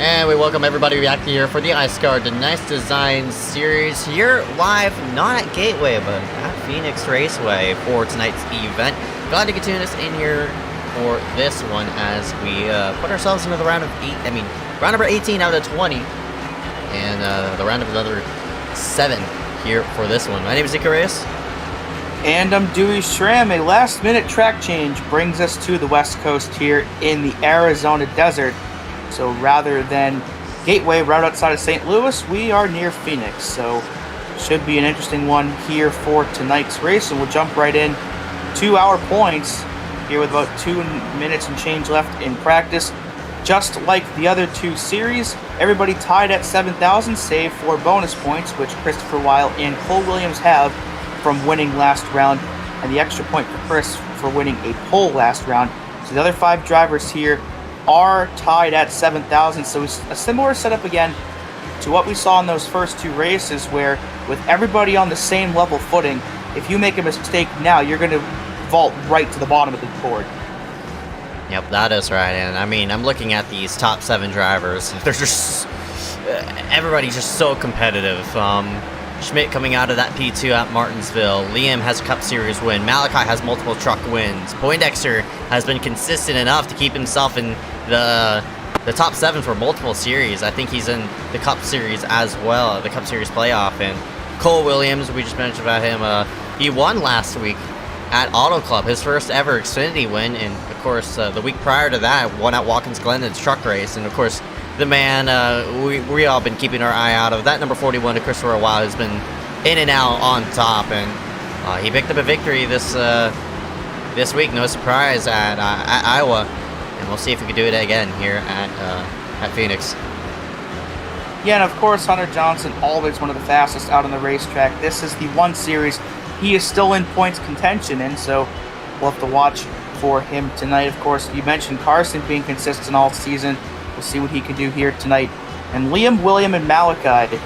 And we welcome everybody back here for the iSCAR DeNise Design Series here live, not at Gateway, but at Phoenix Raceway for tonight's event. Glad to get to us in here for this one as we put ourselves into the round of round number 18 out of 20, and the round of another 7 here for this one. My name is Ezeckiel Reyes. And I'm Dewey Schramm. A last-minute track change brings us to the West Coast here in the Arizona desert. So rather than Gateway right outside of St. Louis, we are near Phoenix. So should be an interesting one here for tonight's race. And we'll jump right in to our points here with about 2 minutes and change left in practice. Just like the other 2 series, everybody tied at 7,000, save for bonus points, which Christopher Weil and Cole Williams have from winning last round, and the extra point for Chris for winning a pole last round. So the other 5 drivers here are tied at 7,000, so it's a similar setup again to what we saw in those first 2 races, where with everybody on the same level footing, if you make a mistake now, you're going to vault right to the bottom of the board. Yep, that is right. And I mean, I'm looking at these top 7 drivers. They're just everybody's just so competitive. Schmidt coming out of that P2 at Martinsville. Liam has a Cup Series win. Malachi has multiple truck wins. Poindexter has been consistent enough to keep himself in the top 7 for multiple series. I think he's in the Cup Series as well, the Cup Series playoff. And Cole Williams, we just mentioned about him, he won last week at Auto Club, his first ever Xfinity win. And of course, the week prior to that, won at Watkins Glen's truck race. And of course, the man we all been keeping our eye out of, that number 41 to Christopher Weil, has been in and out on top, and he picked up a victory this week, no surprise, at Iowa, and we'll see if we can do it again here at Phoenix. Yeah, and of course, Hunter Johnson, always one of the fastest out on the racetrack. This is the 1 series he is still in points contention, and so we'll have to watch for him tonight. Of course, you mentioned Carson being consistent all season. We'll see what he can do here tonight. And Liam, William, and Malachi,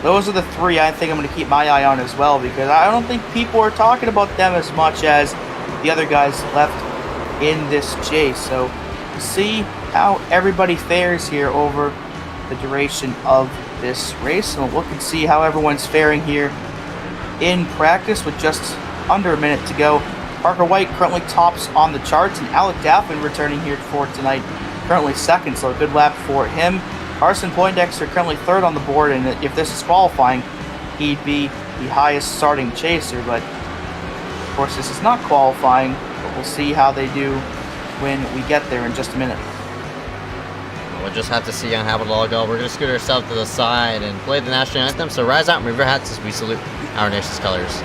those are the 3 I think I'm going to keep my eye on as well, because I don't think people are talking about them as much as the other guys left in this chase. So we'll see how everybody fares here over the duration of this race. And we'll look and see how everyone's faring here in practice with just under a minute to go. Parker White currently tops on the charts, and Alec Daffin returning here for tonight, currently 2nd, so a good lap for him. Carson Poindexter currently 3rd on the board, and if this is qualifying, he'd be the highest starting chaser, but of course this is not qualifying, but we'll see how they do when we get there in just a minute. We'll just have to see on how it'll all go. We're going to scoot ourselves to the side and play the national anthem, so rise out and move your hats as we salute our nation's colors.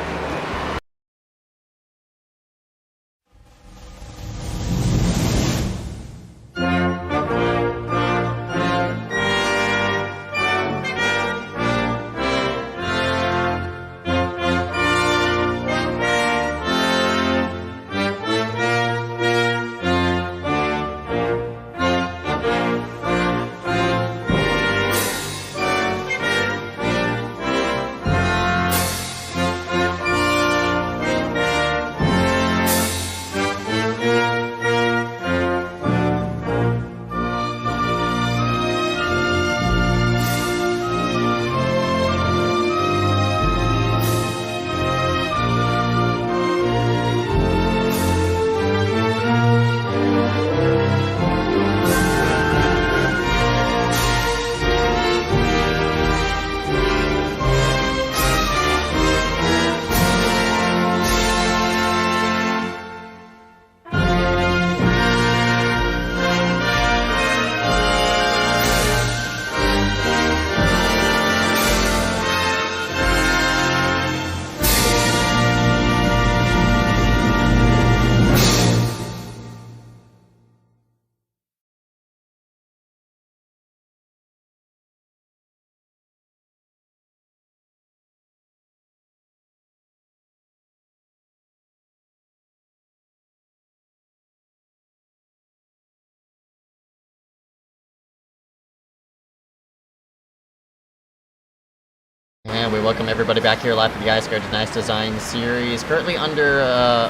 And we welcome everybody back here live for the iSCAR DeNise Design Series. Currently under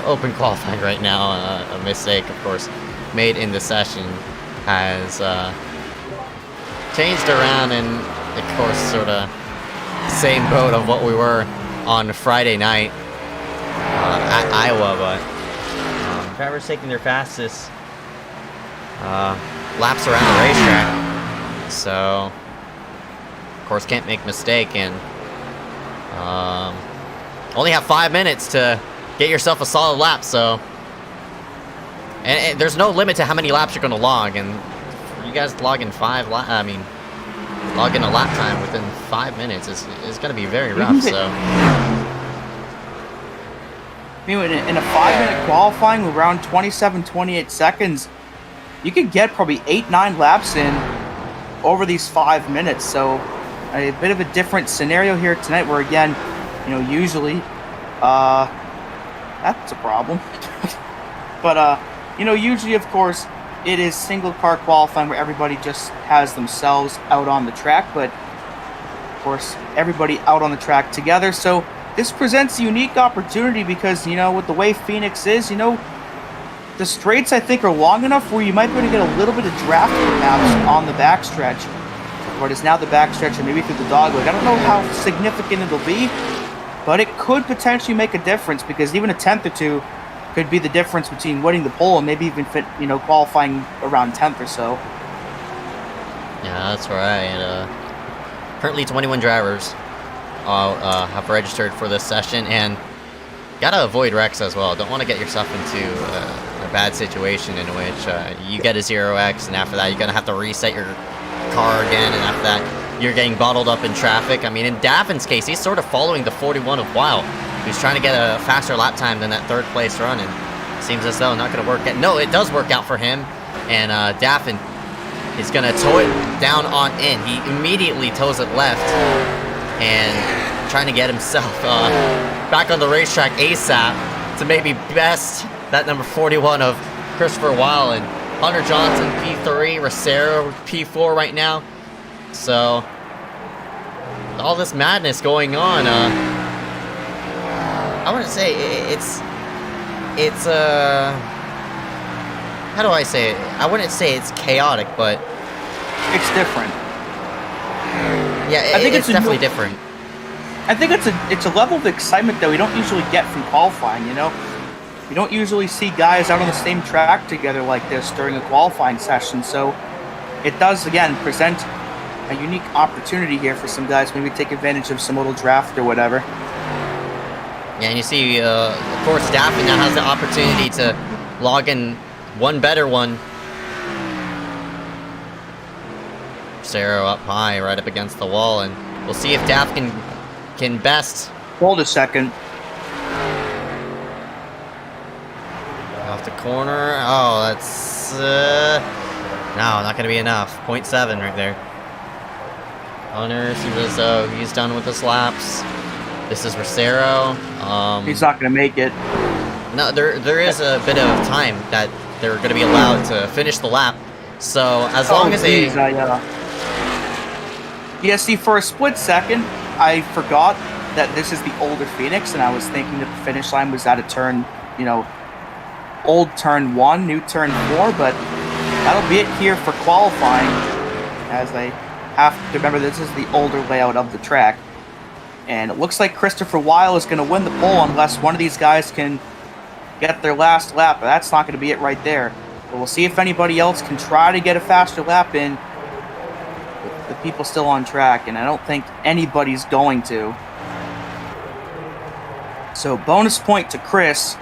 open qualifying right now. A mistake, of course, made in the session has changed around, and of course, sort of same boat of what we were on Friday night at Iowa, but drivers taking their fastest laps around the racetrack, so of course can't make a mistake, and only have 5 minutes to get yourself a solid lap, so and there's no limit to how many laps you're going to log, and you guys logging logging a lap time within 5 minutes is going to be very rough. So I mean, in a 5-minute qualifying with around 27-28 seconds, you could get probably 8-9 laps in over these 5 minutes. So a bit of a different scenario here tonight, where again, usually that's a problem. But usually, of course, it is single car qualifying where everybody just has themselves out on the track, but of course everybody out on the track together. So this presents a unique opportunity because, with the way Phoenix is, the straights I think are long enough where you might be able to get a little bit of draft perhaps on the backstretch. What is now the backstretch, or maybe through the dogleg. I don't know how significant it'll be, but it could potentially make a difference, because even a tenth or two could be the difference between winning the pole and maybe even qualifying around 10th or so. Yeah, that's right. Currently 21 drivers have registered for this session, and gotta avoid wrecks as well. Don't want to get yourself into a bad situation in which you get a 0x, and after that you're gonna have to reset your car again, and after that you're getting bottled up in traffic. I mean, in Davin's case, he's sort of following the 41 of Weil, who's trying to get a faster lap time than that third place run, and seems as though not going to work out. No, it does work out for him, and Daffin is going to tow it down on in. He immediately tows it left, and trying to get himself back on the racetrack ASAP to maybe best that number 41 of Christopher Weil, and Hunter Johnson P3, Rosero P4 right now. So all this madness going on. I wouldn't say it's how do I say it? I wouldn't say it's chaotic, but it's different. Yeah, I think it's definitely different. I think it's a level of excitement that we don't usually get from qualifying. You don't usually see guys out on the same track together like this during a qualifying session. So it does again present a unique opportunity here for some guys, maybe take advantage of some little draft or whatever. Yeah, and you see, of course, Daffin now has the opportunity to log in one better one. Cero up high, right up against the wall, and we'll see if Daff can best. Hold a second. Off the corner. Oh, that's no, not gonna be enough. 0.7 right there. Hunter seems as though he's done with his laps. This is Rosero. He's not going to make it. No, there is a bit of time that they're going to be allowed to finish the lap. So as long as they... Yeah, see, for a split second, I forgot that this is the older Phoenix, and I was thinking that the finish line was at a turn, old turn 1, new turn 4, but that'll be it here for qualifying, as they have to remember this is the older layout of the track. And it looks like Christopher Weil is going to win the pole unless one of these guys can get their last lap. But that's not going to be it right there. But we'll see if anybody else can try to get a faster lap in with the people still on track. And I don't think anybody's going to. So bonus point to Chris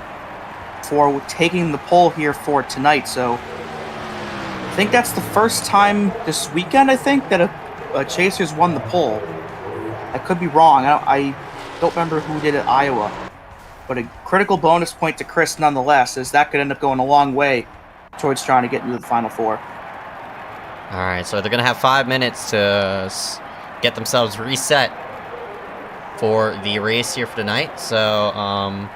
for taking the pole here for tonight. So I think that's the first time this weekend, I think, that a Chaser's won the pole. I could be wrong. I don't remember who did it at Iowa. But a critical bonus point to Chris nonetheless, as that could end up going a long way towards trying to get into the Final Four. All right, so they're going to have 5 minutes to get themselves reset for the race here for tonight. So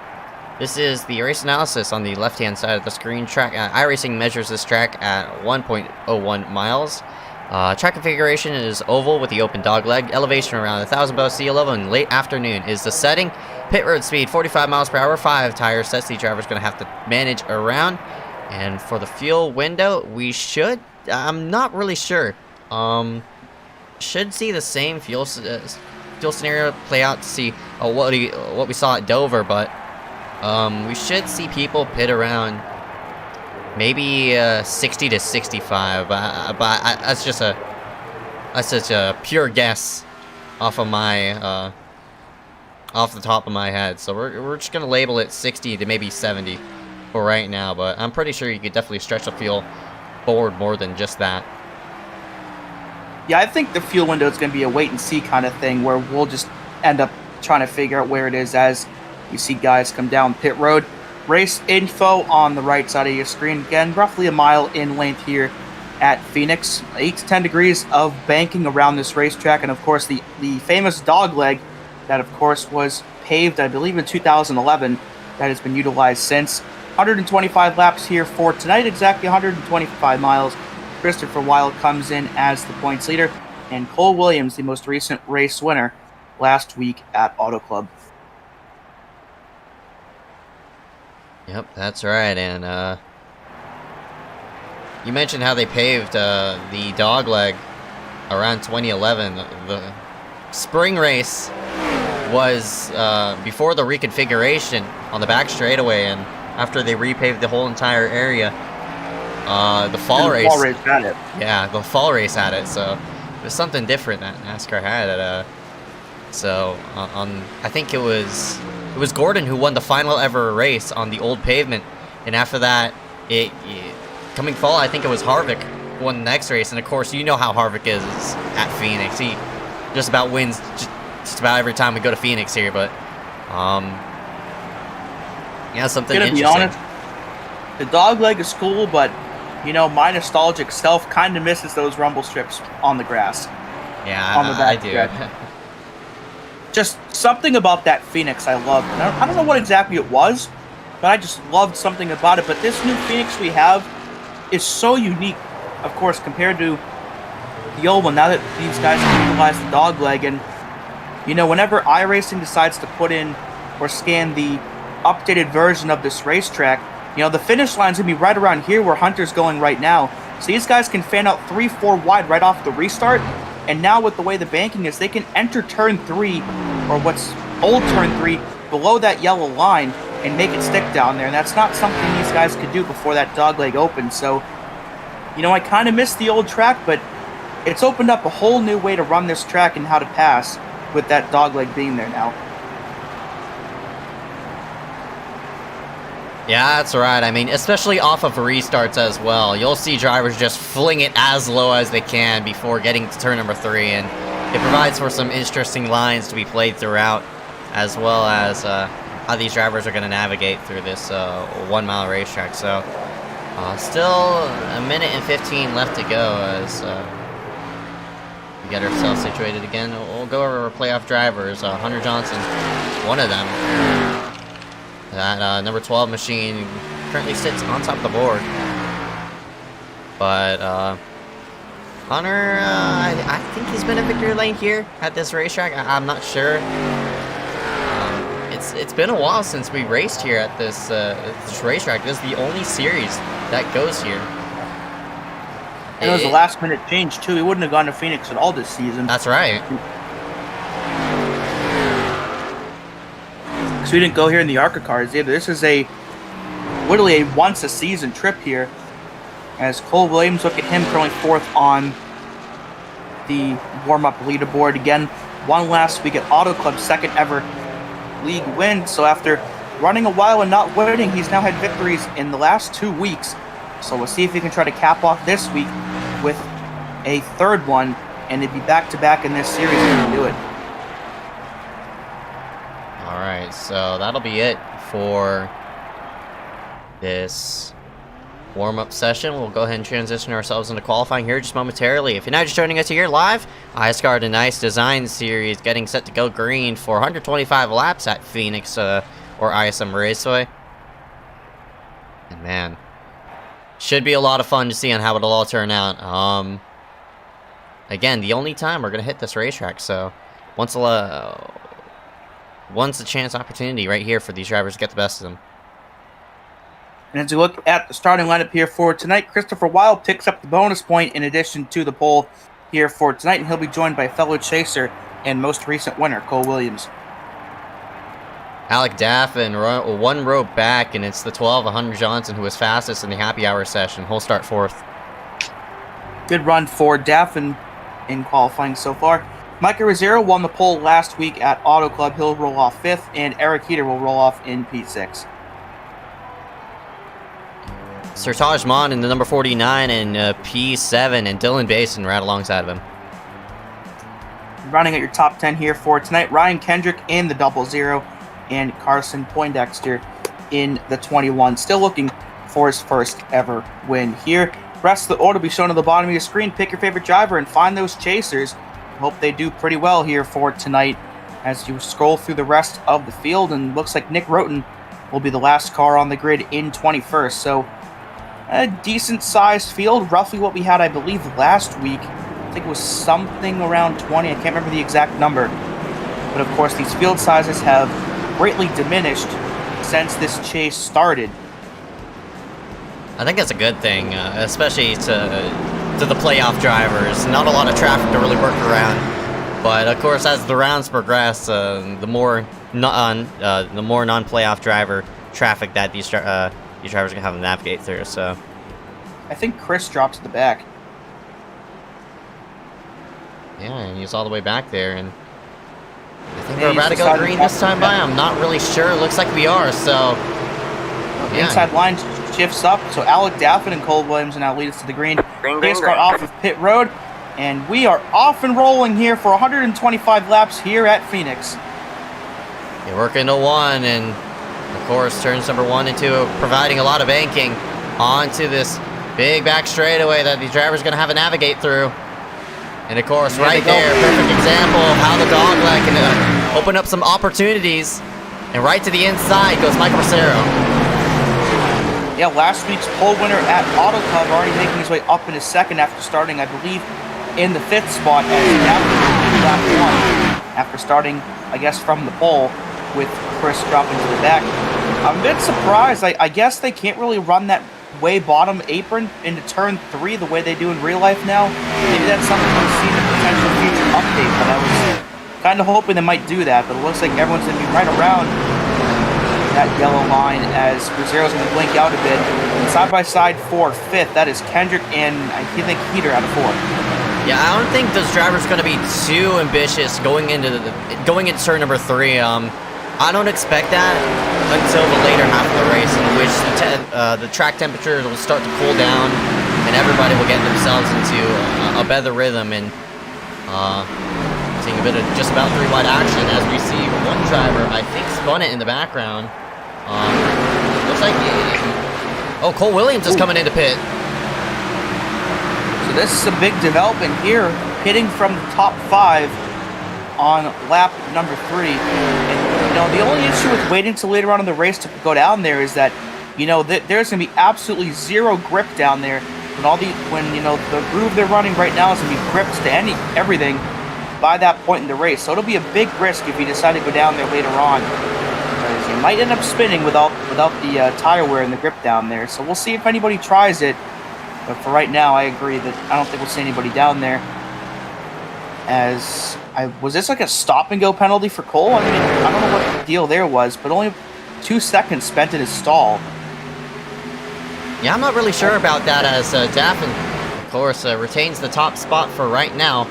this is the race analysis on the left-hand side of the screen. Track iRacing measures this track at 1.01 miles. Track configuration is oval with the open dog leg. Elevation around 1,000 above sea level, and late afternoon is the setting. Pit road speed 45 miles per hour. 5 tire sets the driver's going to have to manage around. And for the fuel window, we should. I'm not really sure. should see the same fuel scenario play out to see what we saw at Dover, but we should see people pit around maybe 60 to 65. But that's just a pure guess off of my off the top of my head. So we're just gonna label it 60 to maybe 70 for right now. But I'm pretty sure you could definitely stretch the fuel forward more than just that. Yeah, I think the fuel window is going to be a wait-and-see kind of thing where we'll just end up trying to figure out where it is as you see guys come down pit road. Race info on the right side of your screen. Again, roughly a mile in length here at Phoenix. 8 to 10 degrees of banking around this racetrack. And, of course, the famous dog leg that, of course, was paved, I believe, in 2011 that has been utilized since. 125 laps here for tonight, exactly 125 miles. Christopher Weil comes in as the points leader, and Cole Williams, the most recent race winner last week at Auto Club. Yep, that's right. And you mentioned how they paved the dogleg around 2011. The spring race was before the reconfiguration on the back straightaway, and after they repaved the whole entire area. The fall race had it. Yeah, the fall race had it, so it was something different that NASCAR had. I think it was Gordon who won the final ever race on the old pavement, and after that, coming fall, I think it was Harvick who won the next race, and of course, you know how Harvick is at Phoenix. He just about wins just about every time we go to Phoenix here, but yeah, something interesting. To be honest, the dog leg is cool, but you know, my nostalgic self kind of misses those rumble strips on the grass. Yeah, on the back I do. stretch. Just something about that Phoenix I loved. And I don't know what exactly it was, but I just loved something about it. But this new Phoenix we have is so unique, of course, compared to the old one. Now that these guys have utilized the dog leg, and you know, whenever iRacing decides to put in or scan the updated version of this racetrack, you know, the finish line's going to be right around here where Hunter's going right now. So these guys can fan out 3-4 wide right off the restart. And now with the way the banking is, they can enter turn 3, or what's old turn 3, below that yellow line and make it stick down there. And that's not something these guys could do before that dogleg opened. So, you know, I kind of miss the old track, but it's opened up a whole new way to run this track and how to pass with that dogleg being there now. Yeah, that's right. I mean, especially off of restarts as well. You'll see drivers just fling it as low as they can before getting to turn number 3, and it provides for some interesting lines to be played throughout, as well as how these drivers are going to navigate through this 1 mile racetrack. So, still a minute and 15 left to go as we get ourselves situated again. We'll go over our playoff drivers. Hunter Johnson, one of them. That number 12 machine currently sits on top of the board. But Hunter, I think he's been a victory lane here at this racetrack. I'm not sure. It's been a while since we raced here at this racetrack. This is the only series that goes here. And it was a last-minute change, too. He wouldn't have gone to Phoenix at all this season. That's right. So we didn't go here in the ARCA cars either. This is literally a once-a-season trip here. As Cole Williams, look at him currently 4th on the warm-up leaderboard. Again, won last week at Auto Club, 2nd ever league win. So after running a while and not winning, he's now had victories in the last 2 weeks. So we'll see if he can try to cap off this week with a 3rd one, and it'd be back-to-back in this series if he can do it. Alright, so that'll be it for this warm-up session. We'll go ahead and transition ourselves into qualifying here just momentarily. If you're now just joining us here live, iSCAR DeNise Design Series getting set to go green for 125 laps at Phoenix or ISM Raceway. And man, should be a lot of fun to see on how it'll all turn out. Again, the only time we're going to hit this racetrack, so once a chance opportunity right here for these drivers to get the best of them. And as we look at the starting lineup here for tonight, Christopher Weil picks up the bonus point in addition to the pole here for tonight, and he'll be joined by fellow chaser and most recent winner, Cole Williams. Alec Daffin, one row back, and it's the 12, Hunter Johnson, who was fastest in the happy hour session. He'll start 4th. Good run for Daffin in qualifying so far. Micah Rosero won the pole last week at Auto Club. He'll roll off 5th, and Eric Heater will roll off in P6. Sertaj Mon in the number 49 in P7, and Dylan Basin right alongside of him. Running at your top 10 here for tonight, Ryan Kendrick in the 00, and Carson Poindexter in the 21. Still looking for his first ever win here. Rest of the order will be shown on the bottom of your screen. Pick your favorite driver and find those chasers. Hope they do pretty well here for tonight as you scroll through the rest of the field. And looks like Nick Roten will be the last car on the grid in 21st. So a decent sized field, roughly what we had, I believe, last week. I think it was something around 20. I can't remember the exact number. But of course, these field sizes have greatly diminished since this chase started. I think that's a good thing, especially to the playoff drivers. Not a lot of traffic to really work around, but of course, as the rounds progress, the more non-playoff driver traffic that these drivers are gonna have to navigate through. So, I think Chris dropped to the back. Yeah, and he's all the way back there, and I think we're about to go green this time by. I'm not really sure. It looks like we are. So, the inside line shifts up. So Alec Daffin and Cole Williams will now lead us to the green. iSCAR off of pit road, and we are off and rolling here for 125 laps here at Phoenix. You're working to 1, and of course, turns number 1 and 2, providing a lot of banking onto this big back straightaway that these drivers are going to have to navigate through. And of course, right there, perfect example of how the dogleg can open up some opportunities. And right to the inside goes Michael Rosero. Yeah, last week's pole winner at Auto Club already making his way up in his second after starting, I believe, in the 5th spot as lap 1 after starting, I guess, from the pole with Chris dropping to the back. I'm a bit surprised. I guess they can't really run that way bottom apron into turn 3 the way they do in real life now. Maybe that's something we'll see in a potential future update, but I was kind of hoping they might do that, but it looks like everyone's going to be right around that yellow line as Rosero's going to blink out a bit. And side by side for 5th, that is Kendrick and I think Heater out of 4. Yeah, I don't think this driver's going to be too ambitious going into turn number 3. I don't expect that until the later half of the race, in which the track temperature will start to cool down and everybody will get themselves into a better rhythm and seeing a bit of just about 3 wide action as we see one driver, I think, spun it in the background. Looks like Cole Williams is coming into pit. So this is a big development here, pitting from the top 5 on lap number 3. And the only issue with waiting till later on in the race to go down there is that there's going to be absolutely zero grip down there when the groove they're running right now is going to be gripped to everything by that point in the race. So it'll be a big risk if you decide to go down there later on, because you might end up spinning without the tire wear and the grip down there. So we'll see if anybody tries it, but for right now I agree that I don't think we'll see anybody down there. Was this like a stop and go penalty for Cole? I mean, I don't know what the deal there was, but only 2 seconds spent in his stall. Yeah, I'm not really sure about that, as Daffin, of course, retains the top spot for right now.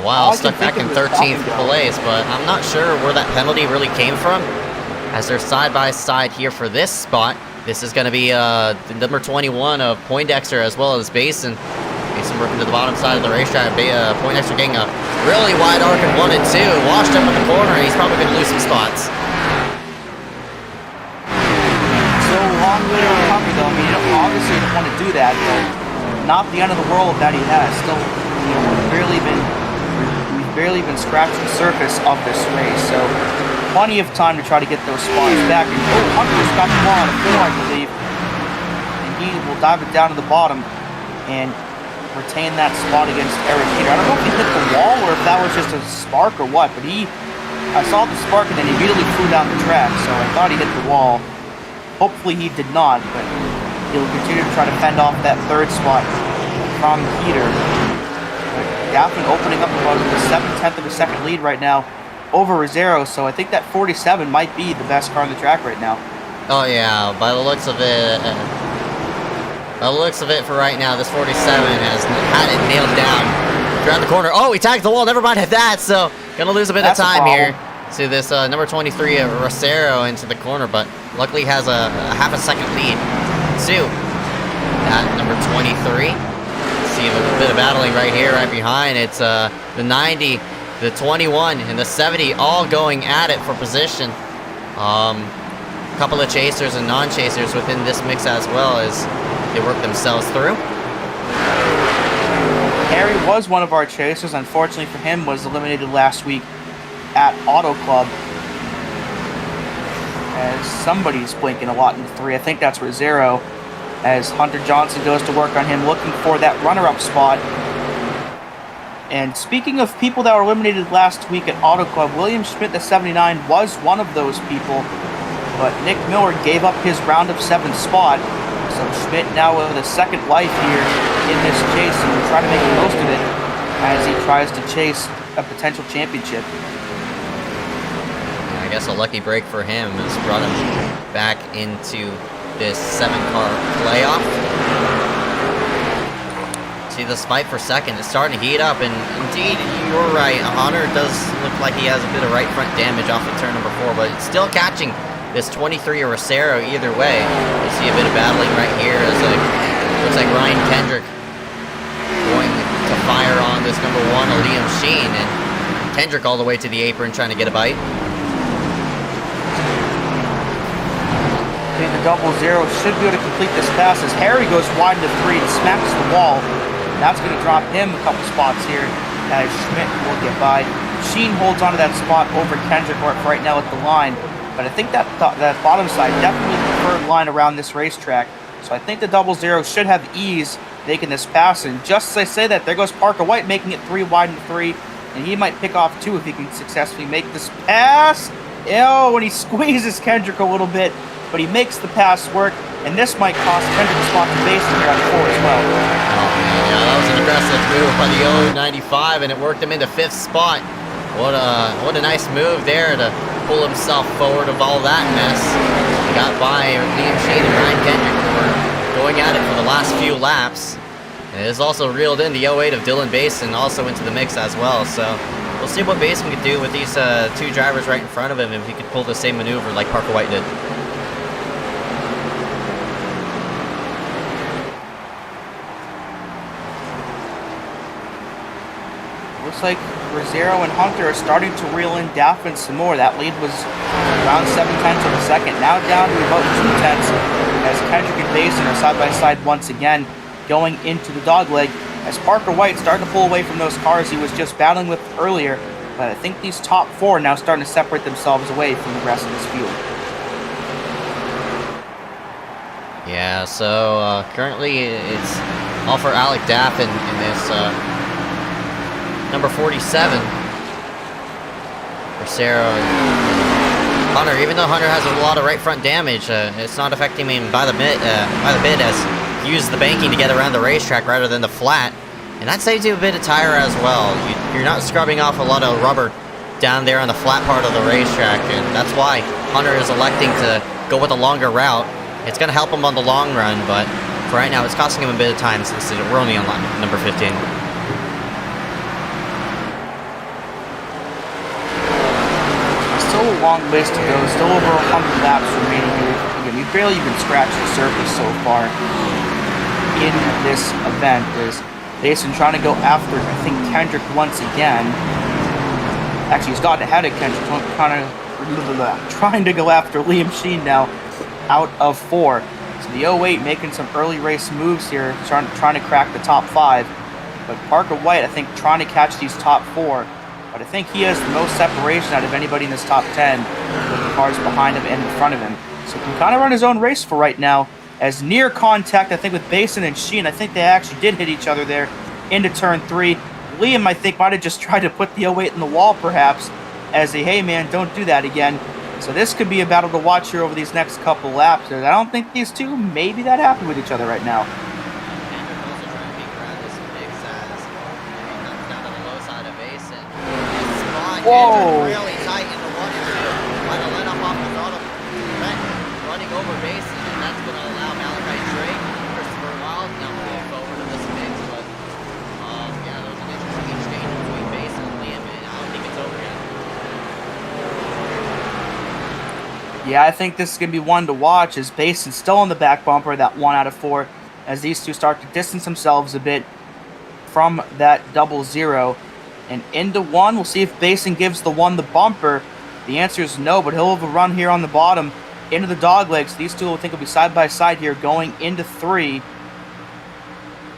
Wow, stuck back in 13th place, but I'm not sure where that penalty really came from, as they're side by side here for this spot. This is going to be the number 21 of Poindexter as well as Basin. Basin working to the bottom side of the racetrack. Poindexter getting a really wide arc in 1 and 2. Washed up in the corner, and he's probably going to lose some spots. So long way to recovery, though. I mean, obviously you don't want to do that, but not the end of the world that he has. Still, we've barely been scratching the surface of this race, so plenty of time to try to get those spots back. And Hunter's got the ball on a 4, I believe, and he will dive it down to the bottom and retain that spot against Eric Heater. I don't know if he hit the wall or if that was just a spark or what, but I saw the spark and then he immediately flew down the track, so I thought he hit the wall. Hopefully he did not, but he'll continue to try to fend off that 3rd spot from Heater. But Daffin opening up about the 7/10 of a second lead right now over Rosero, so I think that 47 might be the best car on the track right now. Oh yeah, by the looks of it, for right now, this 47 has had it nailed down. Around the corner. Oh, he tagged the wall. Never mind that. So gonna lose a bit of time here to this number 23 Rosero into the corner, but luckily has a half a second lead to that number 23. See a bit of battling right here, right behind. It's the 90, the 21, and the 70 all going at it for position. A couple of chasers and non-chasers within this mix as well as they work themselves through. Harry was one of our chasers. Unfortunately for him, was eliminated last week at Auto Club. As somebody's blinking a lot in 3. I think that's Rosero. As Hunter Johnson goes to work on him, looking for that runner-up spot. And speaking of people that were eliminated last week at Auto Club, William Schmidt, the 79, was one of those people. But Nick Miller gave up his round of 7 spot. So Schmidt now with a second life here in this chase and will try to make the most of it as he tries to chase a potential championship. I guess a lucky break for him has brought him back into this 7-car playoff. See, the fight for second is starting to heat up, and indeed, you're right. Hunter does look like he has a bit of right front damage off of turn number 4, but it's still catching this 23 Rosero either way. You see a bit of battling right here as looks like Ryan Kendrick going to fire on this number 1, Liam Sheen, and Kendrick all the way to the apron trying to get a bite. Okay, the 00 should be able to complete this pass as Harry goes wide into 3 and smacks the wall. That's going to drop him a couple spots here as Schmidt will get by. Sheen holds onto that spot over Kendrick right now at the line. But I think that bottom side definitely the preferred line around this racetrack. So I think the 00 should have ease making this pass. And just as I say that, there goes Parker White making it 3 wide and 3. And he might pick off 2 if he can successfully make this pass. Oh, when he squeezes Kendrick a little bit. But he makes the pass work. And this might cost Kendrick a spot to base here on 4 as well. Oh, man, yeah, that was an aggressive move by the 095, and it worked him into 5th spot. What a nice move there to pull himself forward of all that mess. He got by Liam Sheen and Ryan Kendrick, who were going at it for the last few laps. And it has also reeled in the 08 of Dylan Basin also into the mix as well. So we'll see what Basin could do with these 2 drivers right in front of him if he could pull the same maneuver like Parker White did. Looks like Rosero and Hunter are starting to reel in Daffin some more. That lead was around 7/10 of a second. Now down to about 2/10 as Kendrick and Basin are side by side once again going into the dogleg as Parker White starting to pull away from those cars he was just battling with earlier. But I think these top 4 are now starting to separate themselves away from the rest of this field. Yeah, so currently it's all for Alec Daffin in this number 47. Rosero and Hunter. Even though Hunter has a lot of right front damage, it's not affecting him by the bit as he uses the banking to get around the racetrack rather than the flat. And that saves you a bit of tire as well. You're not scrubbing off a lot of rubber down there on the flat part of the racetrack, and that's why Hunter is electing to go with a longer route. It's going to help him on the long run, but for right now, it's costing him a bit of time since we're only on number 15. Still a long ways to go, still over 100 laps remaining here. Again, we've barely even scratched the surface so far in this event. As Basin trying to go after, I think, Kendrick once again. Actually, he's gotten ahead of Kendrick, trying to go after Liam Sheen now, out of 4. So the 08 making some early race moves here, trying to crack the top 5. But Parker White, I think, trying to catch these top 4. But I think he has the most separation out of anybody in this top 10 with the cars behind him and in front of him. So he can kind of run his own race for right now. As near contact, I think, with Basin and Sheen, I think they actually did hit each other there into turn 3. Liam, I think, might have just tried to put the 08 in the wall, perhaps, as a, hey, man, don't do that again. So this could be a battle to watch here over these next couple laps. I don't think these two may be that happy with each other right now. Whoa. Really tight into 1 and 2. Might have let up off the throttle. Trent running over bases, and that's going to allow Malachi Drake, Christopher Wild, now moving forward in this mix. But yeah, there was an interesting exchange between Base and Liam, and I don't think it's over yet. Yeah, I think this is going to be one to watch as Bason's still on the back bumper, that 1 out of 4, as these two start to distance themselves a bit from that 0-0. And into 1, we'll see if Basin gives the 1 the bumper. The answer is no, but he'll have a run here on the bottom into the dogleg. So these two will think will be side by side here going into 3.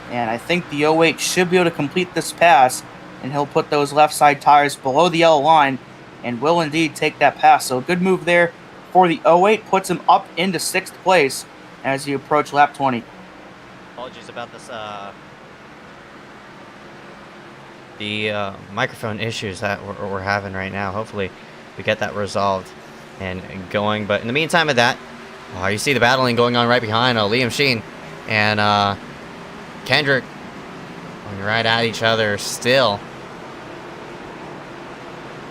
And I think the 08 should be able to complete this pass, and he'll put those left side tires below the yellow line and will indeed take that pass. So a good move there for the 08, puts him up into 6th place as you approach lap 20. Apologies about this, the microphone issues that we're having right now. Hopefully we get that resolved and going. But in the meantime of that, you see the battling going on right behind Liam Sheen and Kendrick going right at each other still.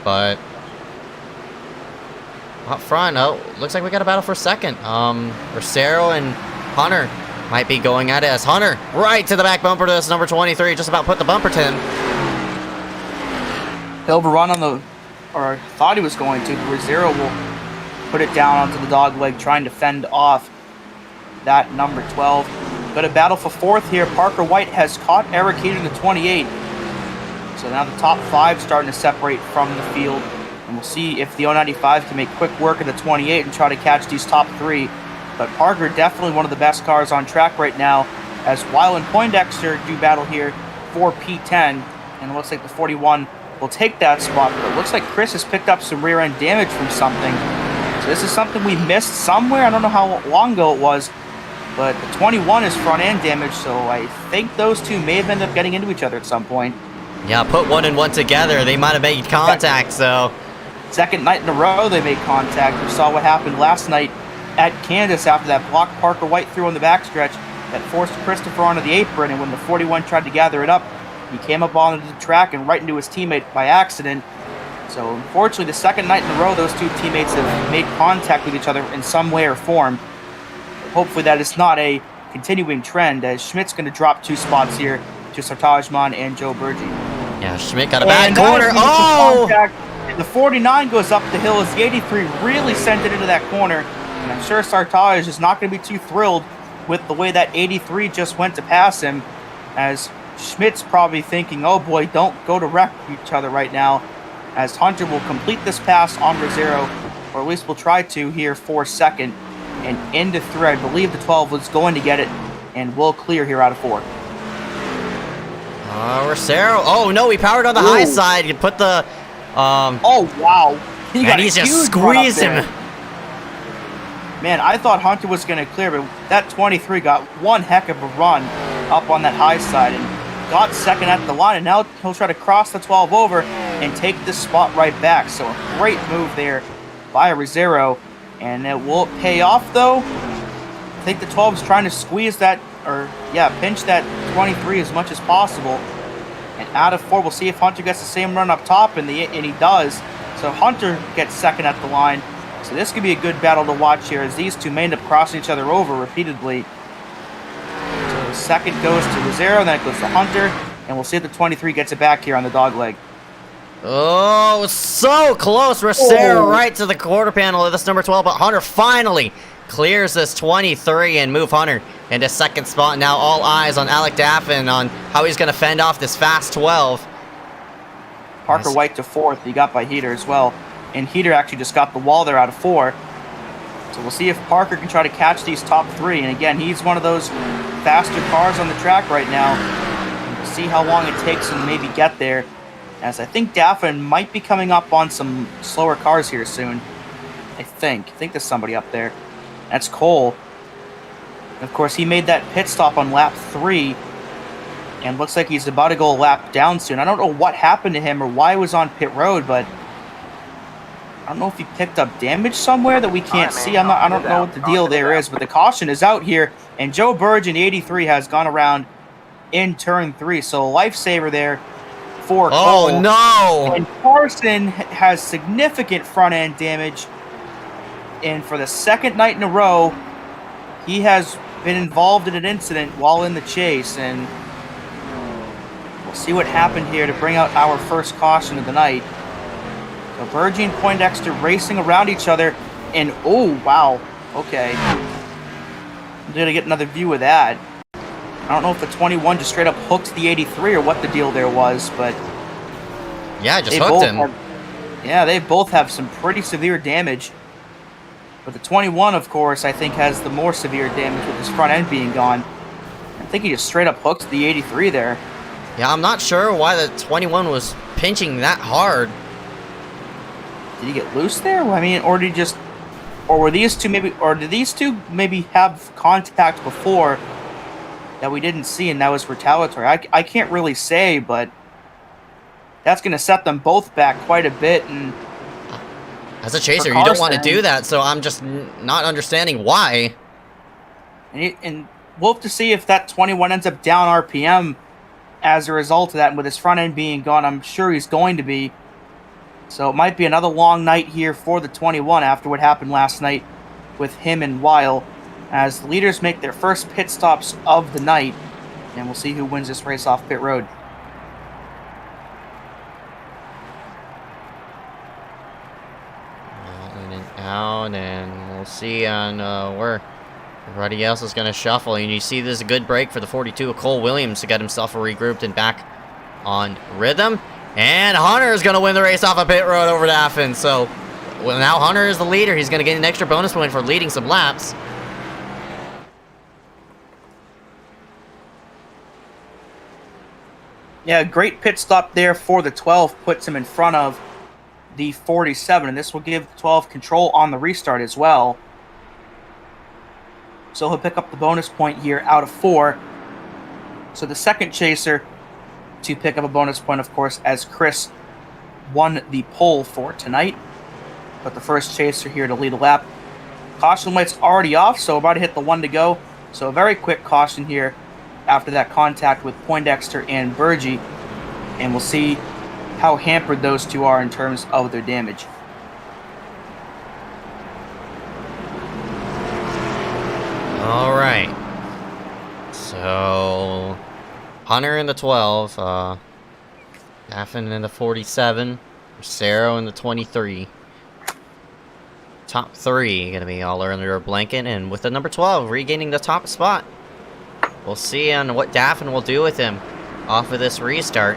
But up front, looks like we got a battle for second. Rosero and Hunter might be going at it as Hunter right to the back bumper to this number 23, just about put the bumper to him. He'll run on the, or thought he was going to, but Rosero will put it down onto the dog leg, trying to fend off that number 12. But a battle for 4th here. Parker White has caught Eric Heater in the 28. So now the top 5 starting to separate from the field. And we'll see if the 095 can make quick work of the 28 and try to catch these top 3. But Parker definitely one of the best cars on track right now, as Weil and Poindexter do battle here for P10. And it looks like the 41 will take that spot. But it looks like Chris has picked up some rear end damage from something. So this is something we missed somewhere. I don't know how long ago it was. But the 21 is front end damage, so I think those two may have ended up getting into each other at some point. Yeah, put 1 and 1 together. They might have made contact, so. Second night in a row they made contact. We saw what happened last night at Kansas after that block Parker White threw on the backstretch that forced Christopher onto the apron, and when the 41 tried to gather it up, he came up onto the track and right into his teammate by accident. So unfortunately, the second night in a row, those two teammates have made contact with each other in some way or form. Hopefully that is not a continuing trend, as Schmidt's going to drop 2 spots here to Sartajman and Joe Berge. Yeah, Schmidt got a bad corner. Oh! And the 49 goes up the hill as the 83 really sent it into that corner. And I'm sure Sartaj is not going to be too thrilled with the way that 83 just went to pass him, as Schmidt's probably thinking, oh boy, don't go to wreck each other right now, as Hunter will complete this pass on Rosero, or at least will try to here for second, and into 3. I believe the 12 was going to get it, and will clear here out of 4. Rosero. Oh no, he powered on the high side. You put the oh wow, he's just squeezed him. Man, I thought Hunter was going to clear, but that 23 got one heck of a run up on that high side and got second at the line, and now he'll try to cross the 12 over and take this spot right back. So a great move there by Rosero, and it will pay off though. I think the 12 is trying to squeeze that, or yeah, pinch that 23 as much as possible. And out of 4, we'll see if Hunter gets the same run up top, and he does. So Hunter gets second at the line. So this could be a good battle to watch here, as these two may end up crossing each other over repeatedly. So second goes to Rosero, then it goes to Hunter, and we'll see if the 23 gets it back here on the dog leg. Oh, so close. Rosero right to the quarter panel of this number 12, but Hunter finally clears this 23 and move Hunter into second spot. Now all eyes on Alec Daffin on how he's going to fend off this fast 12. Parker White to 4th. He got by Heater as well. And Heater actually just got the wall there out of 4. So we'll see if Parker can try to catch these top 3. And again, he's one of those faster cars on the track right now. And we'll see how long it takes him to maybe get there, as I think Daffin might be coming up on some slower cars here soon. I think there's somebody up there. That's Cole. Of course, he made that pit stop on lap 3, and looks like he's about to go a lap down soon. I don't know what happened to him or why he was on pit road, but I don't know if he picked up damage somewhere that we can't see. I don't know what the deal there is, but the caution is out here, and Joe Burge in the 83 has gone around in turn 3. So a lifesaver there for Oh, Cole. no! And Carson has significant front end damage. And for the second night in a row, he has been involved in an incident while in the chase. And we'll see what happened here to bring out our first caution of the night. So Burgee and Poindexter racing around each other. And, oh, wow. Okay. I'm going to get another view of that. I don't know if the 21 just straight up hooked the 83 or what the deal there was, but... Yeah, just hooked him. They both have some pretty severe damage. But the 21, of course, I think has the more severe damage with his front end being gone. I think he just straight up hooked the 83 there. Yeah, I'm not sure why the 21 was pinching that hard. Did he get loose there? I mean, or did he just... Or were these two maybe... Or did these two maybe have contact before that we didn't see and that was retaliatory? I can't really say, but that's going to set them both back quite a bit. And as a chaser, you don't want to do that, so I'm just not understanding why. And we'll have to see if that 21 ends up down RPM as a result of that. And with his front end being gone, I'm sure he's going to be. So it might be another long night here for the 21 after what happened last night with him and Weil, as the leaders make their first pit stops of the night. And we'll see who wins this race off pit road. Out, and we'll see on where everybody else is going to shuffle. And you see this is a good break for the 42 of Cole Williams to get himself regrouped and back on rhythm. And Hunter is going to win the race off a pit road over Daffin. So well, now Hunter is the leader. He's going to get an extra bonus point for leading some laps. Yeah, great pit stop there for the 12, puts him in front of the 47, and this will give the 12 control on the restart as well. So he'll pick up the bonus point here out of 4. So the second chaser to pick up a bonus point, of course, as Chris won the pole for tonight. But the first chaser here to lead a lap. Caution light's already off, so about to hit the 1 to go. So a very quick caution here after that contact with Poindexter and Burgee. And we'll see how hampered those two are in terms of their damage. All right. So Hunter in the 12, Daffin in the 47, Cerro in the 23. Top 3 going to be all under a blanket, and with the number 12 regaining the top spot. We'll see on what Daffin will do with him off of this restart.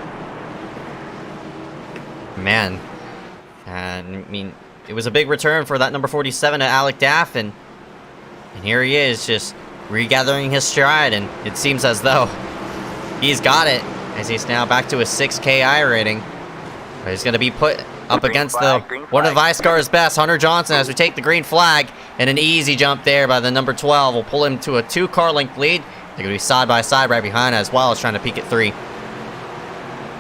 Man, I mean, it was a big return for that number 47 at Alec Daffin. And here he is, just regathering his stride, and it seems as though he's got it, as he's now back to a 6K rating. But he's going to be put up against one of iSCAR's best, Hunter Johnson, as we take the green flag, and an easy jump there by the number 12 will pull him to a 2-car length lead. They're going to be side by side right behind, as well as trying to peak at 3.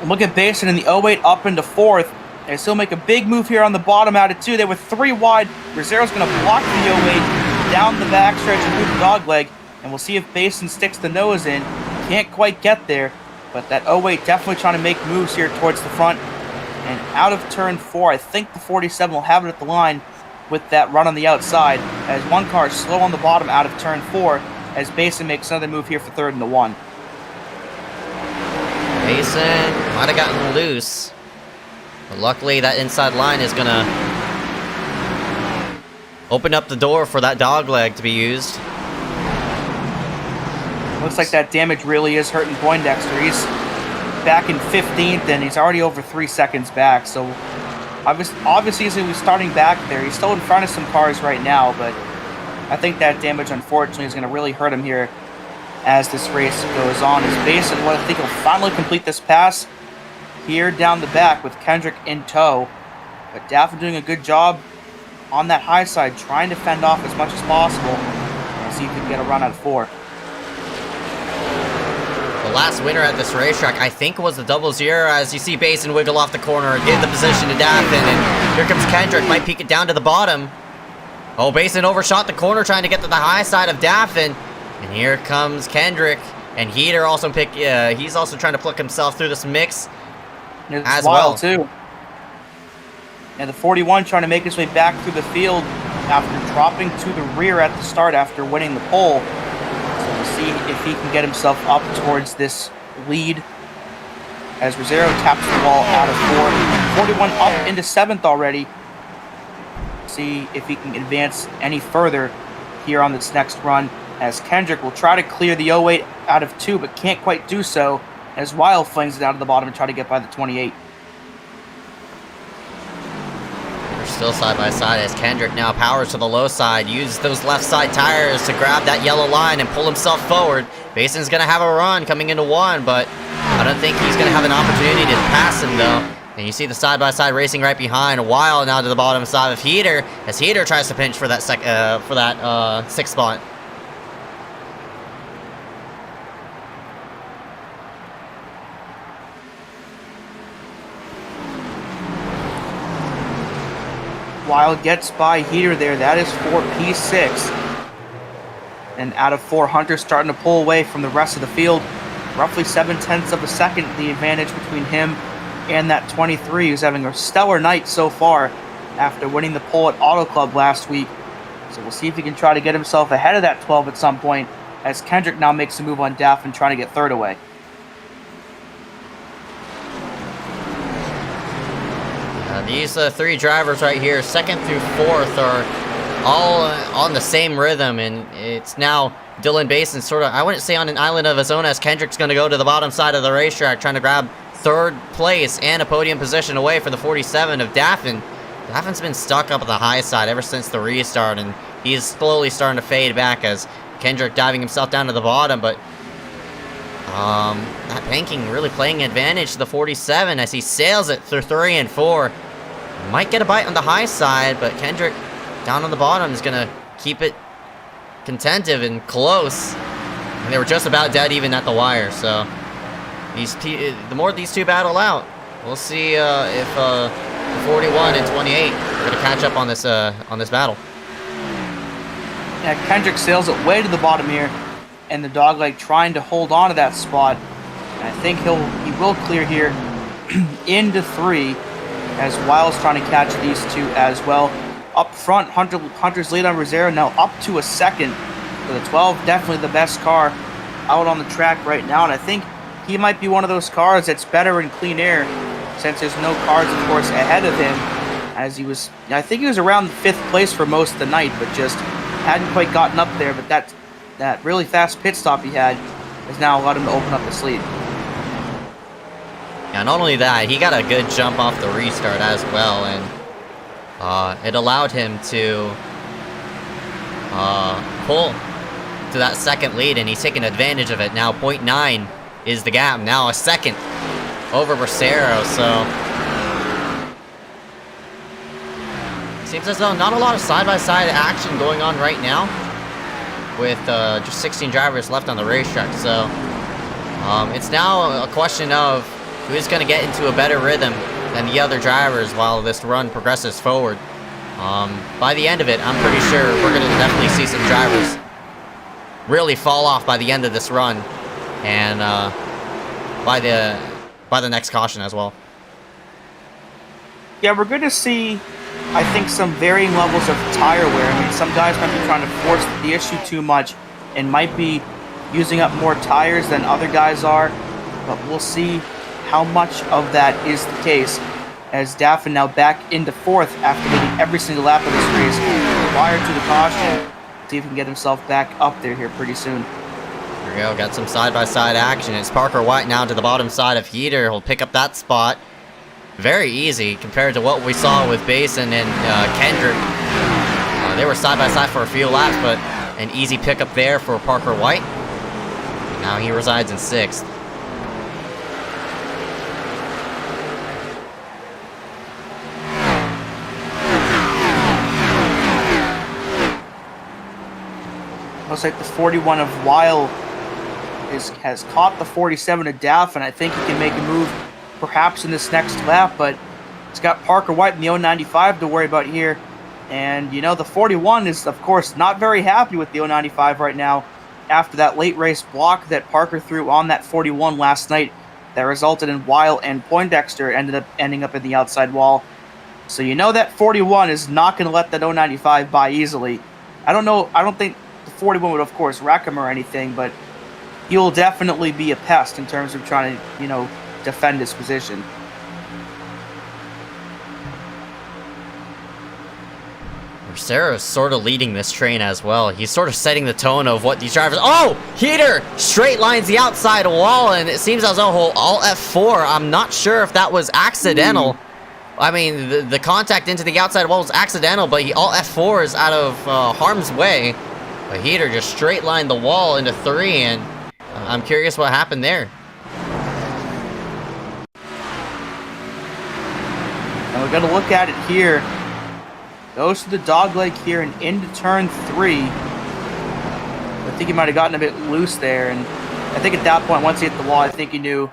Look at Basin in the 08 up into 4th. They still make a big move here on the bottom out of 2. They were 3 wide. Rosero's going to block the 08 down the backstretch and move the dogleg. And we'll see if Basin sticks the nose in. Can't quite get there. But that 08 definitely trying to make moves here towards the front. And out of turn 4, I think the 47 will have it at the line with that run on the outside. As one car is slow on the bottom out of turn 4. As Basin makes another move here for 3rd and the 1. Basin might have gotten loose. But luckily, that inside line is going to open up the door for that dog leg to be used. Looks like that damage really is hurting Poindexter. He's back in 15th, and he's already over 3 seconds back. So obviously he's going to be starting back there. He's still in front of some cars right now, but I think that damage, unfortunately, is going to really hurt him here as this race goes on. As Basin, I think he'll finally complete this pass here down the back with Kendrick in tow. But Daffin doing a good job on that high side, trying to fend off as much as possible and see if he can get a run out of 4. The last winner at this racetrack, I think, was the 00, as you see Basin wiggle off the corner and give the position to Daffin. And here comes Kendrick, might peek it down to the bottom. Oh, Basin overshot the corner trying to get to the high side of Daffin. And here comes Kendrick. And Heater also he's also trying to pluck himself through this mix. And it's as wild, well. too. And the 41 trying to make his way back through the field after dropping to the rear at the start after winning the pole. So we'll see if he can get himself up towards this lead as Rosero taps the wall out of 4. 41 up into 7th already. See if he can advance any further here on this next run, as Kendrick will try to clear the 08 out of 2, but can't quite do so, as Weil flings it out of the bottom and try to get by the 28. They're still side by side as Kendrick now powers to the low side, uses those left side tires to grab that yellow line and pull himself forward. Bason's going to have a run coming into 1, but I don't think he's going to have an opportunity to pass him, though. And you see the side-by-side racing right behind. Weil now to the bottom side of Heater, as Heater tries to pinch for that 6th spot. Weil gets by Heater there. That is for P6. And out of 4, Hunter's starting to pull away from the rest of the field. Roughly 7/10 of a second, the advantage between him and that 23, who's having a stellar night so far after winning the pole at Auto Club last week. So we'll see if he can try to get himself ahead of that 12 at some point, as Kendrick now makes a move on Daffin, trying to get 3rd away. These 3 drivers right here, 2nd through 4th, are all on the same rhythm, and it's now Dylan Basin sort of, I wouldn't say on an island of his own, as Kendrick's going to go to the bottom side of the racetrack, trying to grab 3rd place and a podium position away for the 47 of Daffin. Daffin's been stuck up at the high side ever since the restart, and he's slowly starting to fade back as Kendrick diving himself down to the bottom, but that banking really playing advantage to the 47 as he sails it through 3 and 4. Might get a bite on the high side, but Kendrick down on the bottom is going to keep it contentive and close. And they were just about dead even at the wire, so the more these two battle out, we'll see if the 41 and 28 are going to catch up on this battle. Yeah, Kendrick sails it way to the bottom here, and the dogleg trying to hold on to that spot. And I think he will clear here into 3, as Weil's trying to catch these 2 as well. Up front, Hunter's lead on Rosero now up to a 2nd. For the 12, definitely the best car out on the track right now, and I think he might be one of those cars that's better in clean air, since there's no cars, of course, ahead of him, as I think he was around 5th place for most of the night, but just hadn't quite gotten up there. But that really fast pit stop he had has now allowed him to open up his lead. Yeah, not only that, he got a good jump off the restart as well, and it allowed him to pull to that 2nd lead, and he's taking advantage of it now. 0.9 is the gap, now a 2nd over Bracero, so seems as though not a lot of side-by-side action going on right now, with just 16 drivers left on the racetrack, so it's now a question of who's going to get into a better rhythm than the other drivers while this run progresses forward. By the end of it, I'm pretty sure we're going to definitely see some drivers really fall off by the end of this run, and by the next caution as well. Yeah, we're going to see, I think, some varying levels of tire wear. I mean, some guys might be trying to force the issue too much and might be using up more tires than other guys are, but we'll see how much of that is the case, as Daffin now back into 4th after leading every single lap of this race, prior to the caution. See if he can get himself back up there here pretty soon. There we go, got some side-by-side action. It's Parker White now to the bottom side of Heater. He'll pick up that spot. Very easy compared to what we saw with Basin and Kendrick. They were side-by-side for a few laps, but an easy pickup there for Parker White. Now he resides in 6th. Looks like the 41 of Weil has caught the 47 of Daffin. I think he can make a move perhaps in this next lap, but it's got Parker White in the 095 to worry about here. And, you know, the 41 is, of course, not very happy with the 095 right now after that late race block that Parker threw on that 41 last night that resulted in Weil and Poindexter ending up in the outside wall. So you know that 41 is not going to let that 095 by easily. I don't think the 41 would, of course, wreck him or anything, but he'll definitely be a pest in terms of trying to, defend his position. Sarah's sort of leading this train as well. He's sort of setting the tone of what these drivers... Oh! Heater! Straight lines the outside wall, and it seems as though all F4, I'm not sure if that was accidental. I mean, the contact into the outside wall was accidental, but all F4 is out of harm's way. But Heater just straight lined the wall into 3, and I'm curious what happened there. And we're going to look at it here. Goes to the dogleg here and into turn 3. I think he might have gotten a bit loose there, and I think at that point, once he hit the wall, I think he knew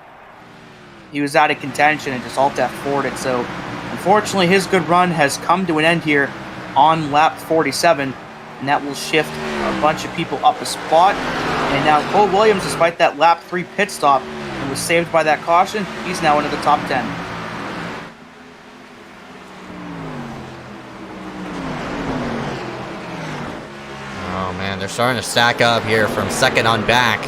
he was out of contention and just alt F4'd it. So, unfortunately, his good run has come to an end here on lap 47, and that will shift a bunch of people up a spot. And now Cole Williams, despite that lap 3 pit stop, and was saved by that caution, he's now into the top 10. Oh man, they're starting to stack up here from second on back.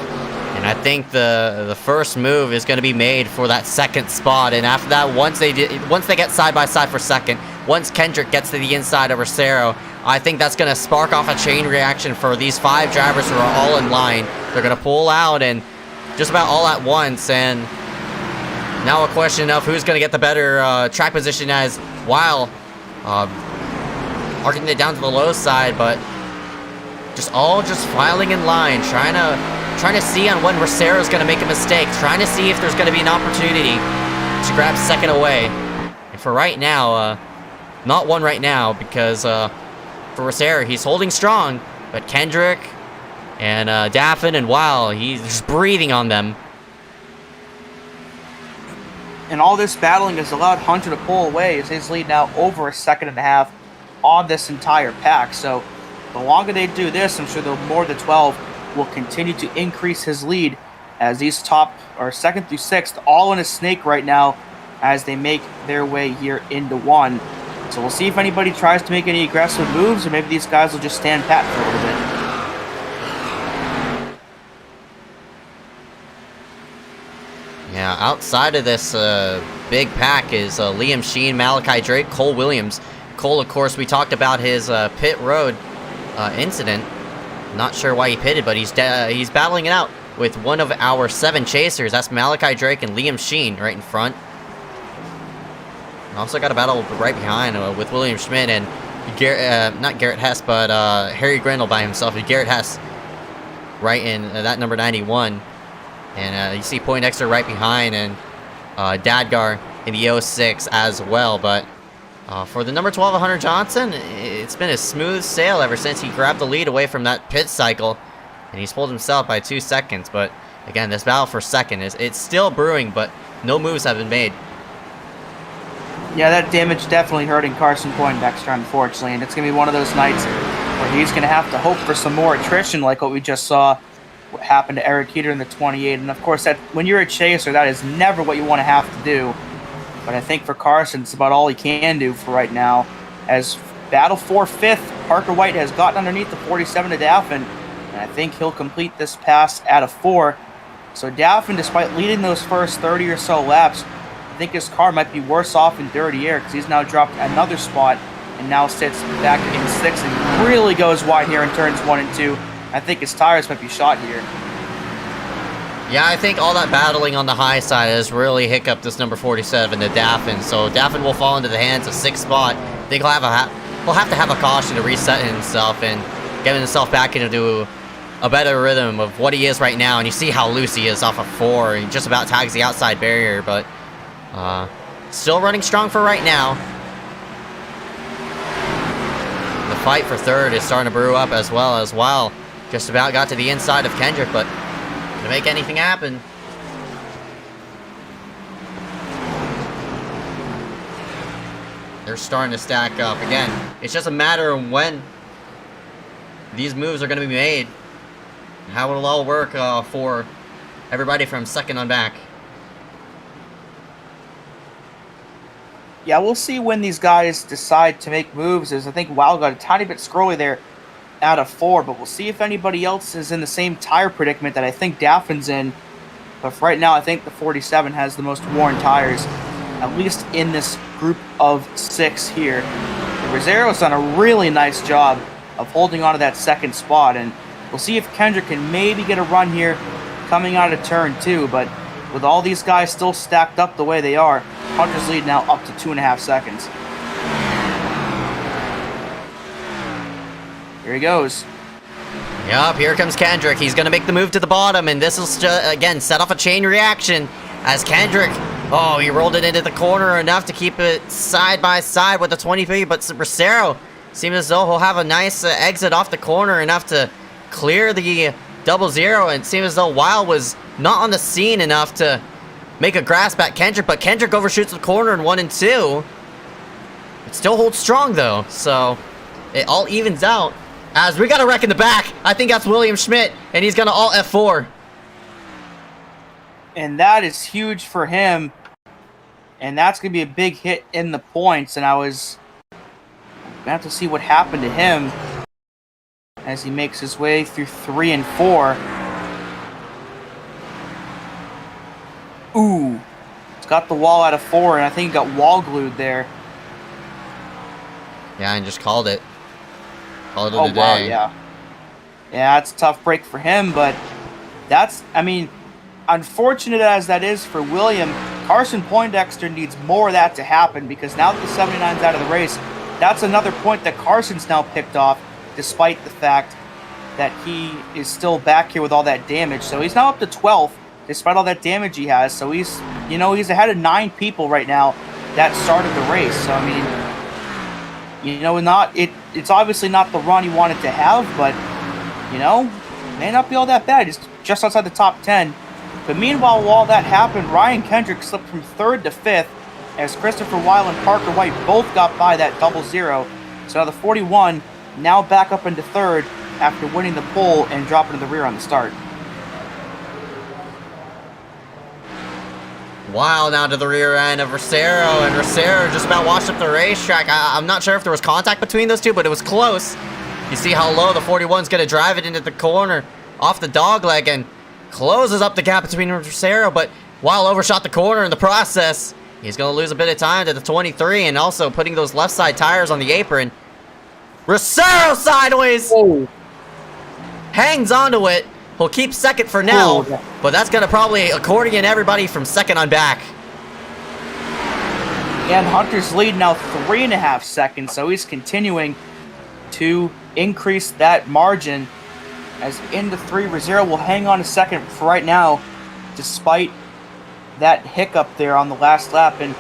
And I think the first move is going to be made for that second spot. And after that, once they get side by side for second, once Kendrick gets to the inside of Rosero, I think that's going to spark off a chain reaction for these 5 drivers who are all in line. They're going to pull out and just about all at once. And now a question of who's going to get the better track position, as Weil arcing it down to the low side, but just filing in line, trying to see on when Rosero's going to make a mistake, trying to see if there's going to be an opportunity to grab second away. And for right now, not one right now, because for Rosero, he's holding strong, but Kendrick and Daffin and Weil, he's just breathing on them. And all this battling has allowed Hunter to pull away, as his lead now over a second and a half on this entire pack. So the longer they do this, I'm sure the more the 12 will continue to increase his lead, as these top, or second through sixth, all in a snake right now as they make their way here into 1. So we'll see if anybody tries to make any aggressive moves, or maybe these guys will just stand pat for a little bit. Yeah, outside of this big pack is Liam Sheen, Malachi Drake, Cole Williams. Cole, of course, we talked about his pit road incident. Not sure why he pitted, but he's battling it out with one of our 7 chasers. That's Malachi Drake and Liam Sheen right in front. And also got a battle right behind with William Schmidt and not Garrett Hess, but Harry Grindle by himself. And Garrett Hess right in that number 91. And you see Poindexter right behind, and Dadgar in the 06 as well. But for the number 12, Hunter Johnson, it's been a smooth sail ever since he grabbed the lead away from that pit cycle, and he's pulled himself by 2 seconds. But again, this battle for second it's still brewing, but no moves have been made. Yeah, that damage definitely hurting Carson Poindexter, unfortunately, and it's going to be one of those nights where he's going to have to hope for some more attrition, like what we just saw what happened to Eric Heater in the 28. And of course, that when you're a chaser, that is never what you want to have to do. But I think for Carson, it's about all he can do for right now. As battle for 5th, Parker White has gotten underneath the 47 to Daffin, and I think he'll complete this pass out of 4. So Daffin, despite leading those first 30 or so laps, I think his car might be worse off in dirty air, because he's now dropped another spot and now sits back in 6th and really goes wide here in turns 1 and 2. I think his tires might be shot here. Yeah, I think all that battling on the high side has really hiccuped this number 47 to Daffin. So Daffin will fall into the hands of 6th spot. I think he'll have to have a caution to reset himself and get himself back into a better rhythm of what he is right now. And you see how loose he is off of 4. He just about tags the outside barrier, but still running strong for right now. The fight for 3rd is starting to brew up as well. Just about got to the inside of Kendrick, but to make anything happen. They're starting to stack up. Again, it's just a matter of when these moves are going to be made. How it'll all work for everybody from second on back. Yeah, we'll see when these guys decide to make moves. As I think Wow got a tiny bit scrolly there out of 4, but we'll see if anybody else is in the same tire predicament that I think Daffin's in. But for right now, I think the 47 has the most worn tires, at least in this group of 6 here. Rosaro's done a really nice job of holding on to that second spot, and we'll see if Kendrick can maybe get a run here coming out of turn 2, but with all these guys still stacked up the way they are, Hunter's lead now up to 2.5 seconds. Here he goes. Yup, here comes Kendrick. He's going to make the move to the bottom, and this will, again, set off a chain reaction as Kendrick, oh, he rolled it into the corner enough to keep it side by side with the 23, but Rosero seems as though he'll have a nice exit off the corner, enough to clear the 00, and it seems as though Wild was not on the scene enough to make a grasp at Kendrick, but Kendrick overshoots the corner in 1 and 2. It still holds strong, though, so it all evens out. As we got a wreck in the back. I think that's William Schmidt, and he's going to alt F4. And that is huge for him. And that's going to be a big hit in the points. And I'm going to have to see what happened to him as he makes his way through 3 and 4. Ooh. It's got the wall out of 4, and I think he got wall glued there. Yeah, and just called it. Called it Oh, a day. wow, yeah. Yeah, that's a tough break for him, but that's, I mean, unfortunate as that is for William, Carson Poindexter needs more of that to happen, because now that the 79's out of the race, that's another point that Carson's now picked off, despite the fact that he is still back here with all that damage. So he's now up to 12th, despite all that damage he has. So he's, you know, he's ahead of 9 people right now that started the race. So, I mean, you know, it's obviously not the run he wanted to have, but, you know, may not be all that bad. He's just outside the top 10. But meanwhile, while that happened, Ryan Kendrick slipped from 3rd to 5th as Christopher Weil and Parker White both got by that 00. So now the 41 now back up into 3rd after winning the pole and dropping to the rear on the start. Wow, now to the rear end of Rosero, and Rosero just about washed up the racetrack. I'm not sure if there was contact between those two, but it was close. You see how low the 41's going to drive it into the corner off the dogleg and closes up the gap between Rosero, but Weil overshot the corner in the process. He's going to lose a bit of time to the 23 and also putting those left side tires on the apron. Rosero sideways! Oh. Hangs onto it. He'll keep 2nd for now, but that's going to probably accordion everybody from 2nd on back. And Hunter's lead now 3.5 seconds, so he's continuing to increase that margin. As into 3, Rosero will hang on to 2nd for right now, despite that hiccup there on the last lap. And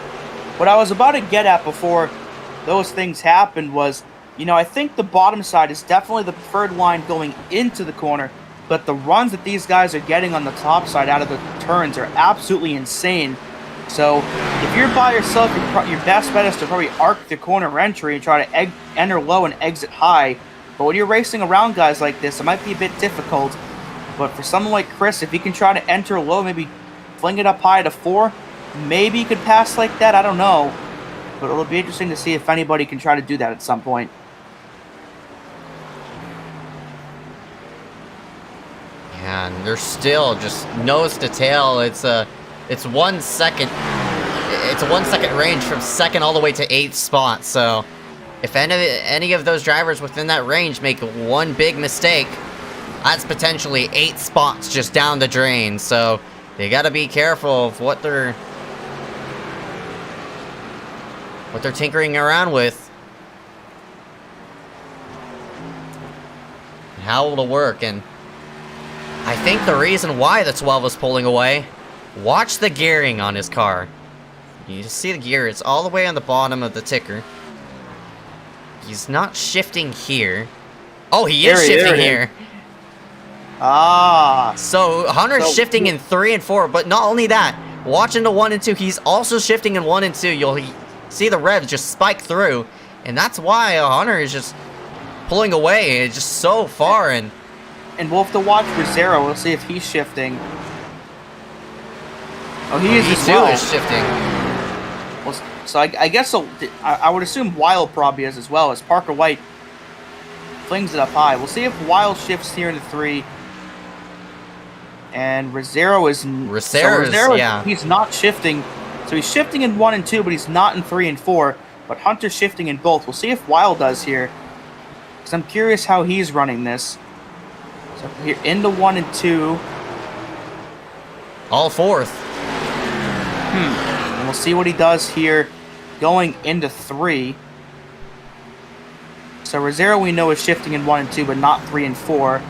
what I was about to get at before those things happened was, you know, I think the bottom side is definitely the preferred line going into the corner, but the runs that these guys are getting on the top side out of the turns are absolutely insane. So if you're by yourself, your best bet is to probably arc the corner entry and try to enter low and exit high. But when you're racing around guys like this, it might be a bit difficult. But for someone like Chris, if he can try to enter low, maybe fling it up high to 4, maybe he could pass like that. I don't know. But it'll be interesting to see if anybody can try to do that at some point. Yeah, and they're still just nose to tail. It's 1 second. It's a 1 second range from 2nd all the way to 8th spot. So if any of those drivers within that range make one big mistake, that's potentially 8 spots just down the drain. So they got to be careful of what they're tinkering around with, and how it'll work. And I think the reason why the 12 is pulling away, watch the gearing on his car. You just see the gear, it's all the way on the bottom of the ticker. He's not shifting here. Oh, he is shifting here. Ah. So Hunter's shifting in 3 and 4, but not only that, watch into 1 and 2, he's also shifting in 1 and 2. You'll see the revs just spike through, and that's why Hunter is just pulling away. It's just so far, and we'll have to watch Rosero. We'll see if he's shifting. Oh, he is as well. He too is shifting. Well, So I guess I would assume Wild probably is as well, as Parker White flings it up high. We'll see if Wild shifts here into 3. And Rosero is... yeah. He's not shifting. So he's shifting in 1 and 2, but he's not in 3 and 4. But Hunter's shifting in both. We'll see if Wild does here, because I'm curious how he's running this. So here into 1 and 2. All 4th. And we'll see what he does here going into 3. So Rosero we know is shifting in 1 and 2, but not 3 and 4.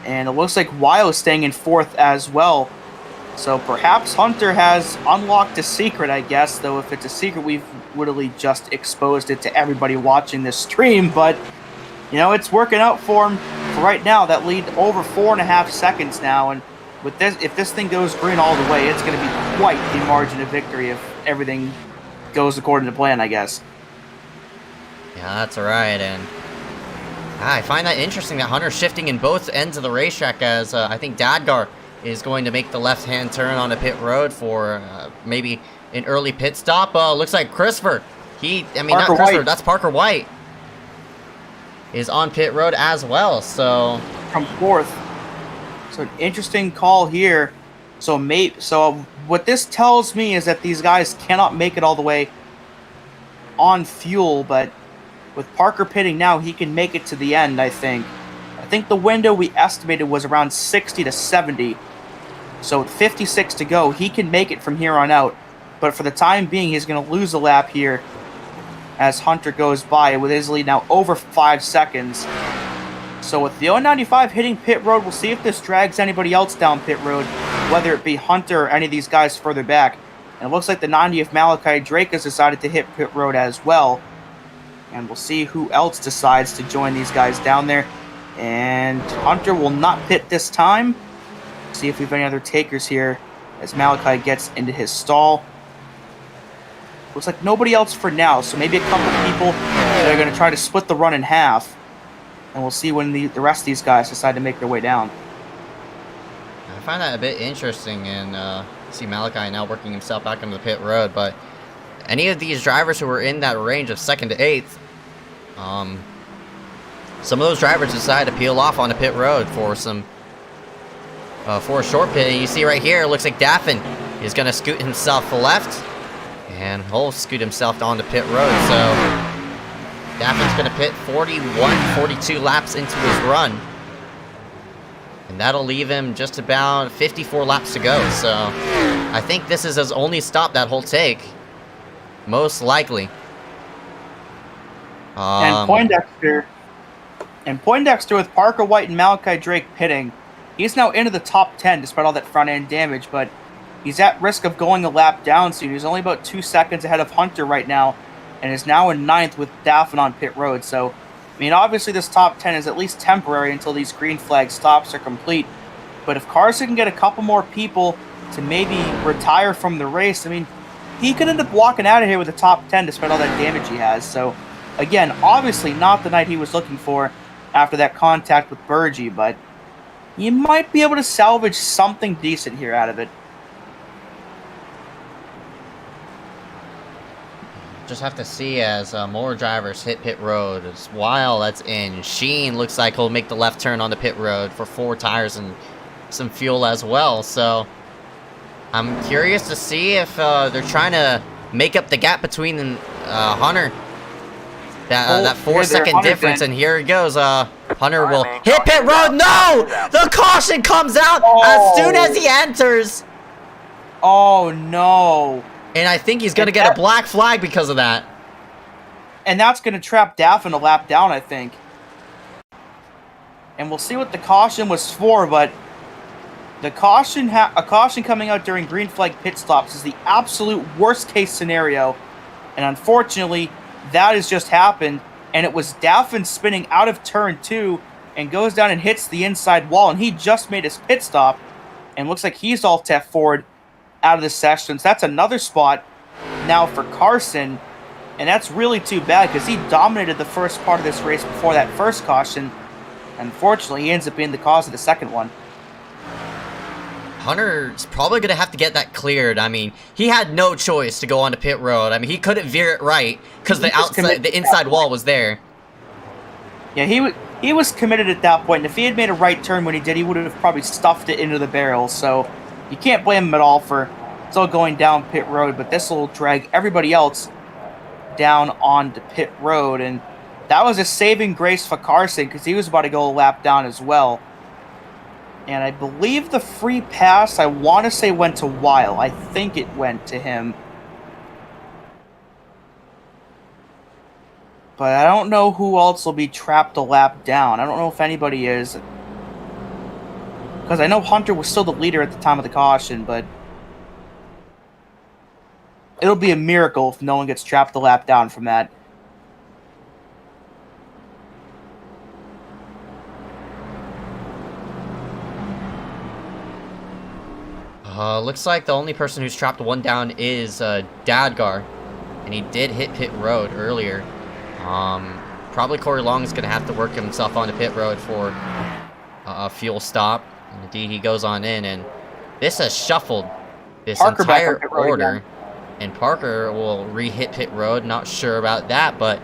And it looks like Wild is staying in 4th as well. So perhaps Hunter has unlocked a secret, I guess. Though if it's a secret, we've literally just exposed it to everybody watching this stream. But, you know, it's working out for him for right now. That lead over 4.5 seconds now. And with this, if this thing goes green all the way, it's going to be quite the margin of victory if everything goes according to plan, I guess. Yeah, that's right. And I find that interesting that Hunter's shifting in both ends of the racetrack, as I think Dadgar is going to make the left-hand turn on the pit road for maybe an early pit stop. Looks like Christopher. That's Parker White is on pit road as well. So from 4th. So an interesting call here. So what this tells me is that these guys cannot make it all the way on fuel, but with Parker pitting now, he can make it to the end, I think. I think the window we estimated was around 60 to 70. So with 56 to go, he can make it from here on out. But for the time being, he's going to lose a lap here as Hunter goes by with his lead now over 5 seconds. So with the 095 hitting pit road, we'll see if this drags anybody else down pit road, whether it be Hunter or any of these guys further back. And it looks like the 90 of Malachi Drake has decided to hit pit road as well. And we'll see who else decides to join these guys down there. And Hunter will not pit this time. See if we have any other takers here as Malachi gets into his stall. Looks like nobody else for now, so maybe a couple of people that are going to try to split the run in half. And we'll see when the rest of these guys decide to make their way down. I find that a bit interesting, and see Malachi now working himself back onto the pit road, but any of these drivers who were in that range of 2nd to 8th, some of those drivers decided to peel off on the pit road for a short pit. And you see right here, it looks like Daffin is going to scoot himself left, and he'll scoot himself onto pit road. So Daffin's going to pit 42 laps into his run, and that'll leave him just about 54 laps to go. So I think this is his only stop that he'll take, most likely. And Poindexter with Parker White and Malachi Drake pitting. He's now into the top 10 despite all that front end damage, but he's at risk of going a lap down soon. He's only about 2 seconds ahead of Hunter right now, and is now in 9th with Daffin on pit road. So, I mean, obviously this top 10 is at least temporary until these green flag stops are complete. But if Carson can get a couple more people to maybe retire from the race, I mean, he could end up walking out of here with the top 10 despite all that damage he has. So, again, obviously not the night he was looking for after that contact with Burgee, but you might be able to salvage something decent here out of it. Just have to see as more drivers hit pit road. As Weil, that's in. Sheen looks like he'll make the left turn on the pit road for 4 tires and some fuel as well. So I'm curious to see if they're trying to make up the gap between Hunter. That 4-second difference, and here it goes. Hunter will hit pit road. No! The caution comes out as soon as he enters. Oh, no. And I think he's going to get a black flag because of that. And that's going to trap Daffin a lap down, I think. And we'll see what the caution was for, but the caution a caution coming out during green flag pit stops is the absolute worst case scenario. And unfortunately, that has just happened, and it was Daffin spinning out of turn 2 and goes down and hits the inside wall, and he just made his pit stop, and looks like he's all tap forward out of the session. So that's another spot now for Carson, and that's really too bad because he dominated the first part of this race before that first caution. Unfortunately, he ends up being the cause of the second one. Hunter's probably going to have to get that cleared. I mean, he had no choice to go onto pit road. I mean, he couldn't veer it right because the inside wall was there. Yeah, he was committed at that point, and if he had made a right turn when he did, he would have probably stuffed it into the barrel. So you can't blame him at all for still going down pit road, but this will drag everybody else down onto pit road, and that was a saving grace for Carson because he was about to go a lap down as well. And I believe the free pass, I want to say, went to Weil. I think it went to him. But I don't know who else will be trapped a lap down. I don't know if anybody is. Because I know Hunter was still the leader at the time of the caution, but it'll be a miracle if no one gets trapped a lap down from that. Looks like the only person who's trapped one down is Dadgar, and he did hit pit road earlier. Probably Corey Long is going to have to work himself onto pit road for a fuel stop. And indeed, he goes on in, and this has shuffled this entire order. And Parker will re-hit pit road. Not sure about that, but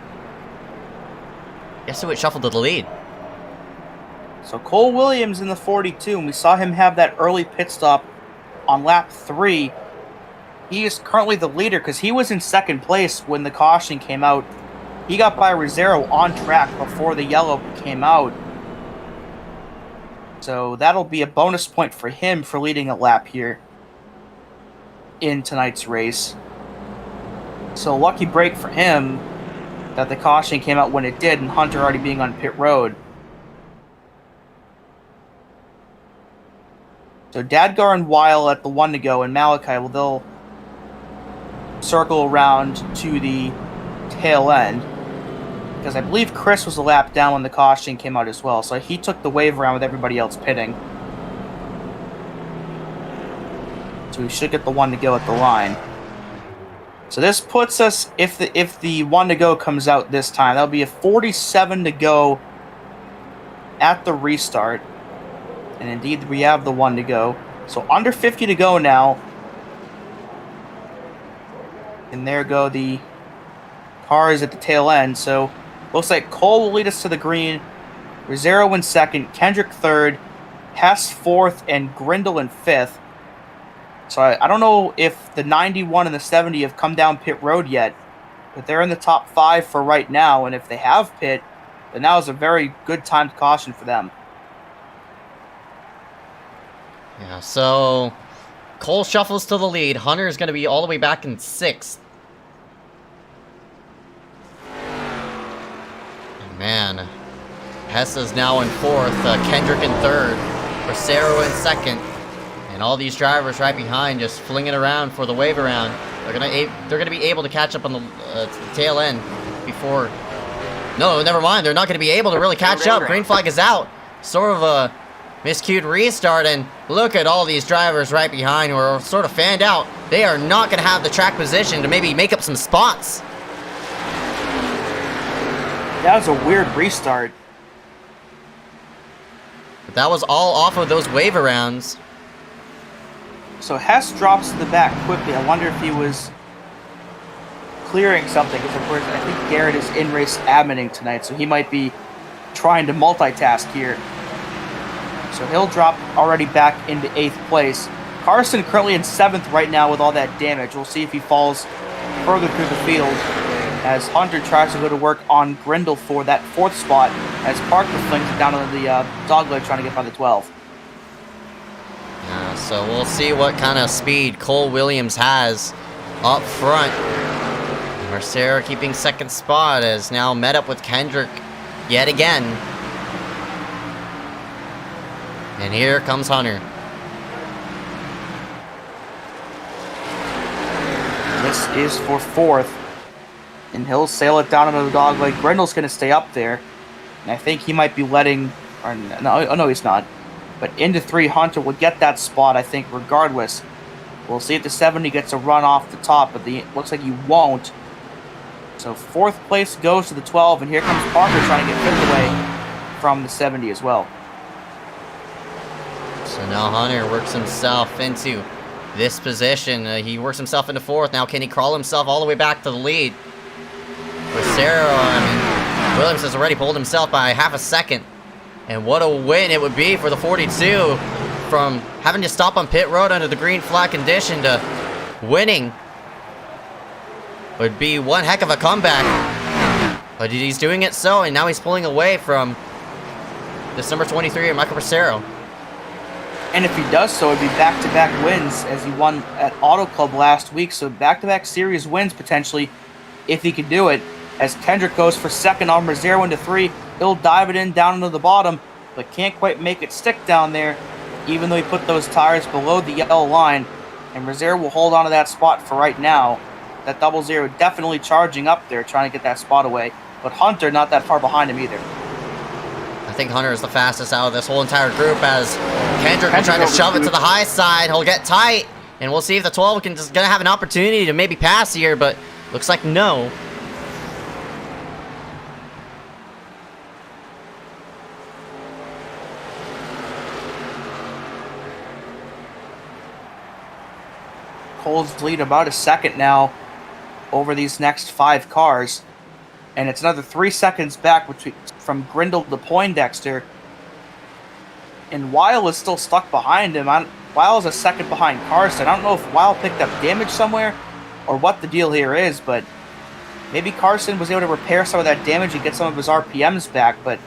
guess who it shuffled to the lead? So Cole Williams in the 42, and we saw him have that early pit stop on lap 3. He is currently the leader because he was in second place when the caution came out. He got by Rosero on track before the yellow came out. So that'll be a bonus point for him for leading a lap here in tonight's race. So lucky break for him that the caution came out when it did, and Hunter already being on pit road. So Dadgar and Weil at the 1 to go, and Malachi, well, they'll circle around to the tail end. Because I believe Chris was a lap down when the caution came out as well. So he took the wave around with everybody else pitting. So we should get the 1 to go at the line. So this puts us, if the 1 to go comes out this time, that'll be a 47 to go at the restart. And indeed, we have the 1 to go. So under 50 to go now. And there go the cars at the tail end. So looks like Cole will lead us to the green. Rosero in second. Kendrick third. Hess fourth. And Grindle in fifth. So I don't know if the 91 and the 70 have come down pit road yet. But they're in the top 5 for right now. And if they have pit, then now is a very good timed caution for them. Yeah, so Cole shuffles to the lead. Hunter is going to be all the way back in 6th. And man, Hess is now in 4th. Kendrick in 3rd. Rosero in 2nd. And all these drivers right behind just flinging around for the wave around. They're gonna be able to catch up on the tail end before. No, never mind. They're not going to be able to really catch up. Green flag is out. Sort of a miscued restart, and look at all these drivers right behind who are sort of fanned out. They are not going to have the track position to maybe make up some spots. That was a weird restart. But that was all off of those wave arounds. So Hess drops to the back quickly. I wonder if he was clearing something, because of course I think Garrett is in-race adminning tonight, so he might be trying to multitask here. So he'll drop already back into 8th place. Carson currently in 7th right now with all that damage. We'll see if he falls further through the field as Hunter tries to go to work on Grindle for that 4th spot as Parker flings it down on the dogleg trying to get by the 12. Yeah, so we'll see what kind of speed Cole Williams has up front. Mercer keeping 2nd spot as now met up with Kendrick yet again. And here comes Hunter. This is for 4th. And he'll sail it down into the dogleg. Grindle's going to stay up there. And I think he might be letting... Or no, he's not. But into 3, Hunter will get that spot, I think, regardless. We'll see if the 70 gets a run off the top, but looks like he won't. So 4th place goes to the 12, and here comes Parker trying to get 5th away from the 70 as well. So now Hunter works himself into this position. He works himself into fourth. Now can he crawl himself all the way back to the lead? Williams has already pulled himself by half a second. And what a win it would be for the 42 from having to stop on pit road under the green flag condition to winning. Would be one heck of a comeback. But he's doing it so, and now he's pulling away from this number 23, Michael Bracero. And if he does so, it'd be back-to-back wins as he won at Auto Club last week. So back-to-back series wins potentially if he could do it. As Kendrick goes for second on Bracero into 3, he'll dive it in down into the bottom, but can't quite make it stick down there, even though he put those tires below the yellow line. And Bracero will hold on to that spot for right now. That 00 definitely charging up there, trying to get that spot away. But Hunter not that far behind him either. I think Hunter is the fastest out of this whole entire group as Kendrick will try to shove it to the high side. He'll get tight, and we'll see if the 12 is going to have an opportunity to maybe pass here, but looks like no. Cole's lead about a second now over these next 5 cars. And it's another 3 seconds back from Grindle to Poindexter. And Weil is still stuck behind him. Weil is a second behind Carson. I don't know if Weil picked up damage somewhere or what the deal here is, but maybe Carson was able to repair some of that damage and get some of his RPMs back. But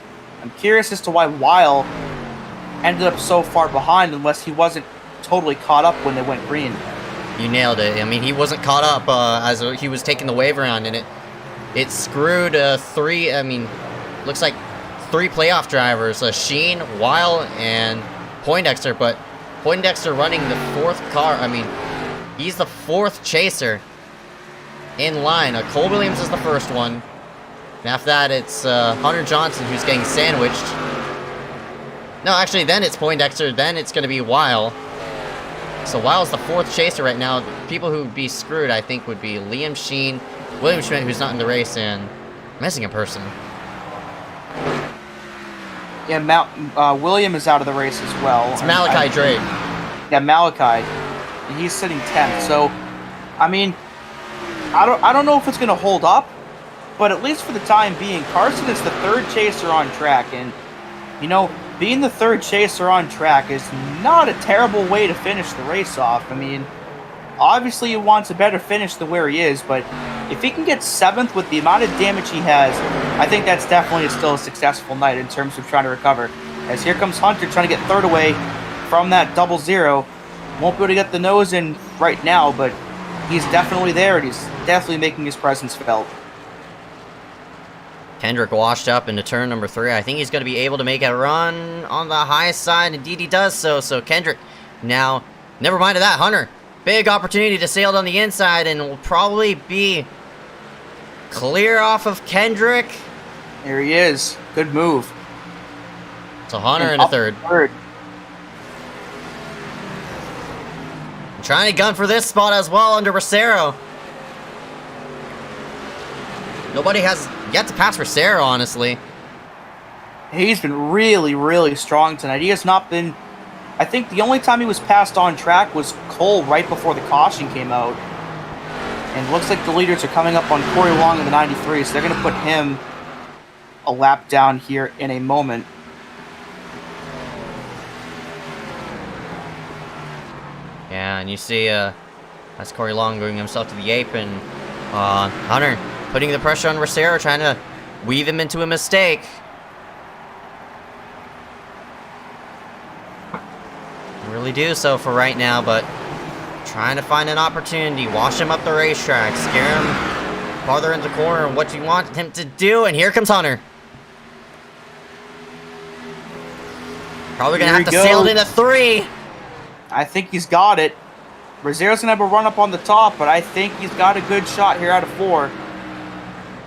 I'm curious as to why Weil ended up so far behind unless he wasn't totally caught up when they went green. You nailed it. I mean, he wasn't caught up as he was taking the wave around, and it screwed looks like 3 playoff drivers, Sheen, Weil, and Poindexter, but Poindexter running the 4th car. I mean, he's the 4th chaser in line. Cole Williams is the first one. And after that, it's Hunter Johnson who's getting sandwiched. No, actually, then it's Poindexter, then it's going to be Weil. So Weil's the 4th chaser right now. The people who would be screwed, I think, would be Liam Sheen, William Schmidt, who's not in the race, and I'm missing a person. Yeah, William is out of the race as well. It's Malachi Drake. Yeah, Malachi. He's sitting 10th. So, I mean, I don't know if it's going to hold up, but at least for the time being, Carson is the 3rd chaser on track, and you know, being the 3rd chaser on track is not a terrible way to finish the race off. I mean, obviously he wants a better finish than where he is, but if he can get 7th with the amount of damage he has, I think that's definitely still a successful night in terms of trying to recover. As here comes Hunter trying to get 3rd away from that 00. Won't be able to get the nose in right now, but he's definitely there, and he's definitely making his presence felt. Kendrick washed up into turn number 3. I think he's going to be able to make a run on the high side. Indeed, he does so. So Kendrick now, never mind that, Hunter. Big opportunity to sail on the inside, and will probably be clear off of Kendrick. There he is. Good move. So Hunter in a 3rd. Trying to gun for this spot as well under Bracero. Nobody has yet to pass Bracero, honestly. He's been really, really strong tonight. He has not been... I think the only time he was passed on track was Cole right before the caution came out. And it looks like the leaders are coming up on Corey Long in the 93, so they're going to put him a lap down here in a moment. Yeah, and you see that's Corey Long going himself to the apron. Hunter putting the pressure on Bracero, trying to weave him into a mistake. Really do so for right now, but trying to find an opportunity, wash him up the racetrack, scare him farther into the corner, what you want him to do, and here comes Hunter. Probably gonna have to sail it into 3. I think he's got it. Bracero's gonna have a run up on the top, but I think he's got a good shot here out of 4.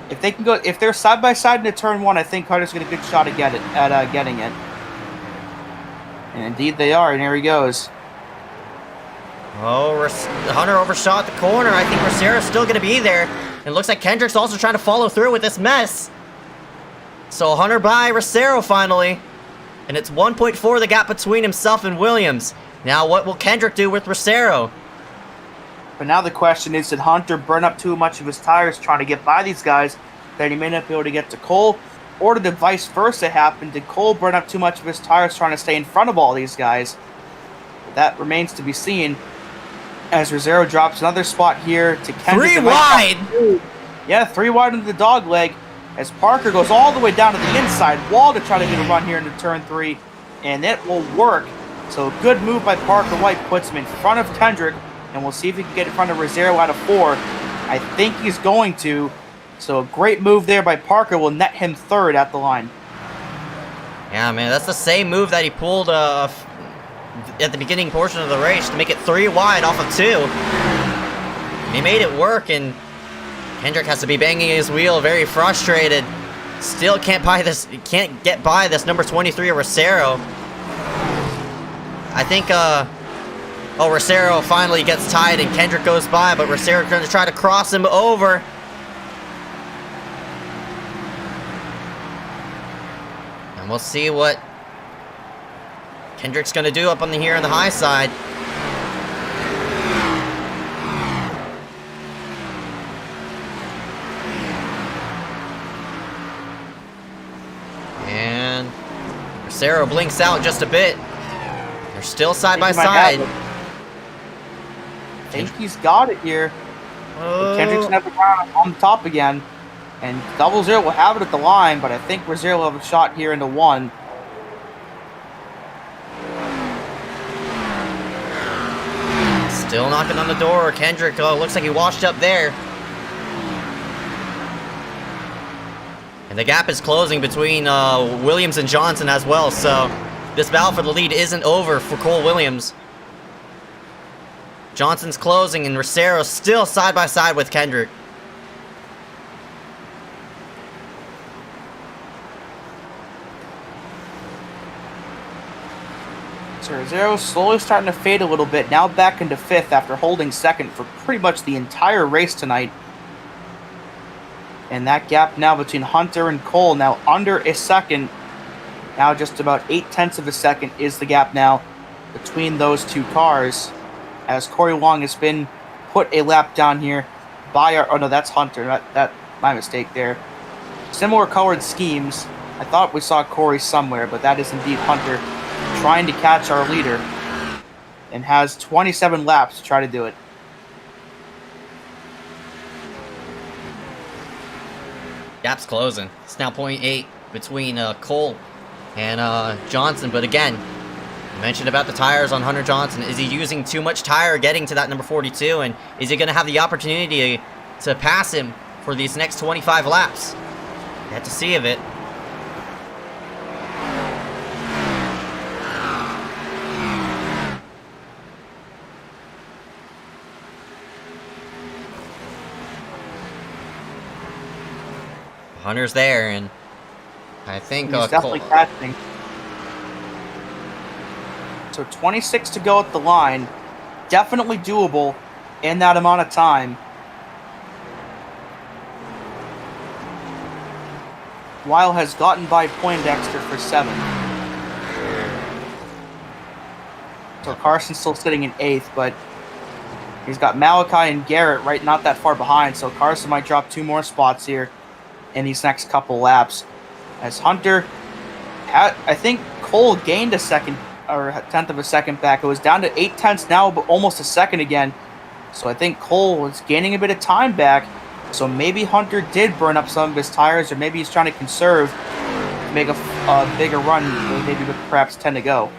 If they can go, if they're side by side into turn 1, I think Hunter's got a good shot at getting it. And indeed they are, and here he goes. Oh, Hunter overshot the corner. I think Bracero's still going to be there. And it looks like Kendrick's also trying to follow through with this mess. So Hunter by Bracero finally. And it's 1.4 the gap between himself and Williams. Now what will Kendrick do with Rosero? But now the question is, did Hunter burn up too much of his tires trying to get by these guys that he may not be able to get to Cole? Or did the vice versa happen? Did Cole burn up too much of his tires trying to stay in front of all these guys? That remains to be seen as Rosero drops another spot here to Kendrick. 3 wide! Yeah, 3 wide into the dog leg as Parker goes all the way down to the inside wall to try to get a run here into turn 3, and it will work. So a good move by Parker White puts him in front of Kendrick, and we'll see if he can get in front of Rosero out of 4. I think he's going to. So a great move there by Parker will net him 3rd at the line. Yeah, man, that's the same move that he pulled at the beginning portion of the race to make it 3 wide off of 2. He made it work, and Kendrick has to be banging his wheel, very frustrated. Still can't get by this number 23 Rosero. I think, Rosero finally gets tied and Kendrick goes by, but Rosero's going to try to cross him over. And we'll see what Kendrick's going to do up on here on the high side. And Rosero blinks out just a bit. They're still side by side. I think he's got it here. Kendrick's gonna have the ground on top again. And 00 will have it at the line, but I think Rosero will have a shot here into 1. Still knocking on the door. Kendrick looks like he washed up there. And the gap is closing between Williams and Johnson as well, so this battle for the lead isn't over for Cole Williams. Johnson's closing, and Rosero still side by side with Kendrick. So Rosero slowly starting to fade a little bit, now back into 5th after holding 2nd for pretty much the entire race tonight. And that gap now between Hunter and Cole, now under a second. Now just about 0.8 of a second is the gap now between those two cars. As Corey Wong has been put a lap down here by our... Oh, no, that's Hunter. That my mistake there. Similar colored schemes. I thought we saw Corey somewhere, but that is indeed Hunter trying to catch our leader. And has 27 laps to try to do it. Gap's closing. It's now 0.8 between Cole and Johnson. But again, I mentioned about the tires on Hunter Johnson. Is he using too much tire getting to that number 42? And is he going to have the opportunity to pass him for these next 25 laps? You have to see of it. Hunter's there, and I think he's definitely catching. So 26 to go at the line. Definitely doable in that amount of time. Weil has gotten by Poindexter for 7. So Carson's still sitting in 8th, but he's got Malachi and Garrett right not that far behind, so Carson might drop 2 more spots here in these next couple laps. As Hunter had, I think Cole gained a second or a 1/10 of a second back. It was down to 0.8 now, but almost a second again. So I think Cole was gaining a bit of time back. So maybe Hunter did burn up some of his tires, or maybe he's trying to conserve, make a bigger run, maybe with perhaps 10 to go.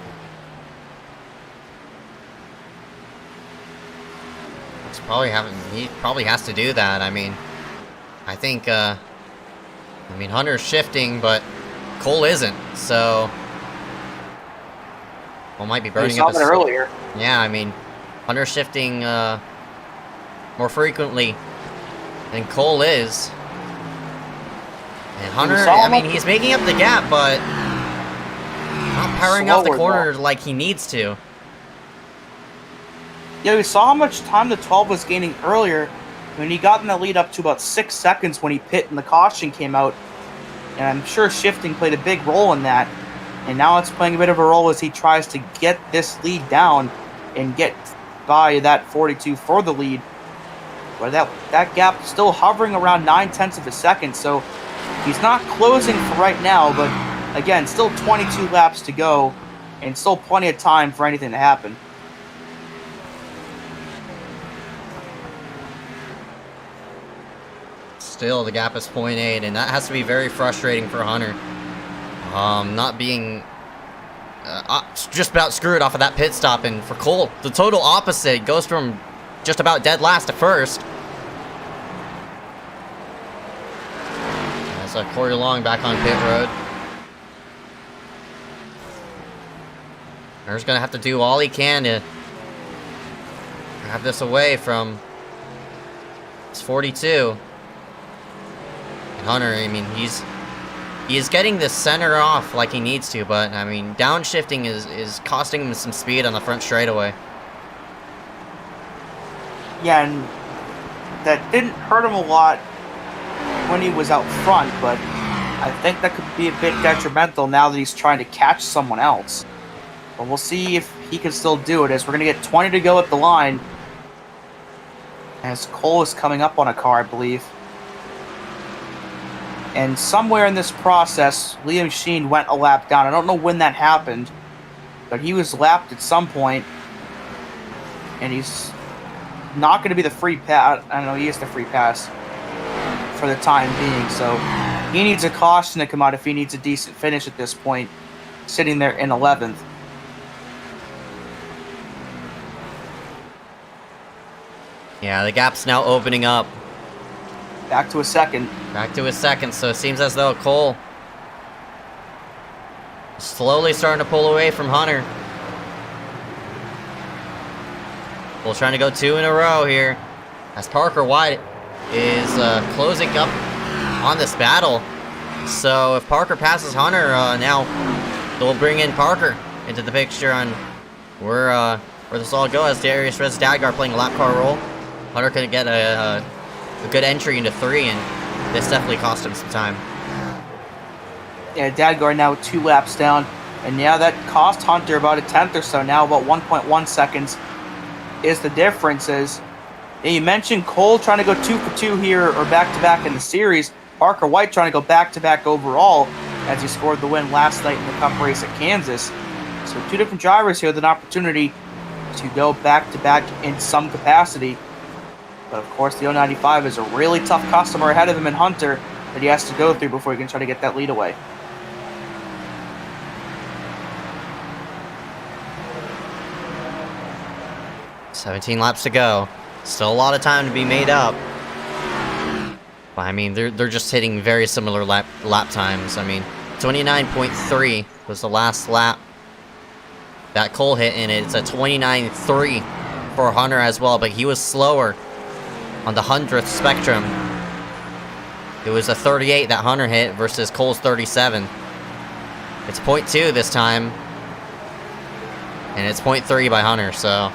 He probably has to do that. I mean, I think, Hunter's shifting, but Cole isn't, so Cole might be burning up. We saw that earlier. Yeah, I mean, Hunter's shifting more frequently than Cole is. And Hunter, he's making up the gap, but not powering out the corner like he needs to. Yeah, we saw how much time the 12 was gaining earlier when he got in the lead up to about 6 seconds when he pit and the caution came out. And I'm sure shifting played a big role in that. And now it's playing a bit of a role as he tries to get this lead down and get by that 42 for the lead. But that gap still hovering around 9/10 of a second, so he's not closing for right now, but again, still 22 laps to go and still plenty of time for anything to happen. Still, the gap is 0.8, and that has to be very frustrating for Hunter. Not being just about screwed off of that pit stop, and for Cole, the total opposite. Goes from just about dead last to first. That's Corey Long back on pit road. Hunter's gonna have to do all he can to grab this away from his 42. And Hunter, I mean, he's getting the center off like he needs to, but I mean, downshifting is costing him some speed on the front straightaway. Yeah, and that didn't hurt him a lot when he was out front, but I think that could be a bit detrimental now that he's trying to catch someone else. But we'll see if he can still do it, as we're going to get 20 to go at the line. As Cole is coming up on a car, I believe. And somewhere in this process, Liam Sheen went a lap down. I don't know when that happened, but he was lapped at some point. And he's not going to be the free pass. I don't know, he is the free pass for the time being. So he needs a caution to come out if he needs a decent finish at this point, sitting there in 11th. Yeah, the gap's now opening up. Back to a second. Back to a second, so it seems as though Cole is slowly starting to pull away from Hunter. Cole trying to go 2 in a row here, as Parker White is closing up on this battle. So if Parker passes Hunter, now they'll bring in Parker into the picture on where this all goes. As Darius Rez Dadgar playing a lap car role. Hunter could get a good entry into 3, and this definitely cost him some time. Yeah, Dadgar now 2 laps down, and now that cost Hunter about a tenth or so. Now about 1.1 seconds is the difference. As you mentioned, Cole trying to go 2 for 2 here, or back-to-back in the series. Parker White trying to go back-to-back overall, as he scored the win last night in the Cup race at Kansas. So 2 different drivers here with an opportunity to go back-to-back in some capacity. But of course, the 095 is a really tough customer ahead of him in Hunter that he has to go through before he can try to get that lead away. $17 laps to go. Still a lot of time to be made up. But I mean, they're just hitting very similar lap times. I mean, 29.3 was the last lap that Cole hit, and it's a 29.3 for Hunter as well, but he was slower on the 100th spectrum. It was a 38 that Hunter hit versus Cole's 37. It's 0.2 this time, and it's 0.3 by Hunter, so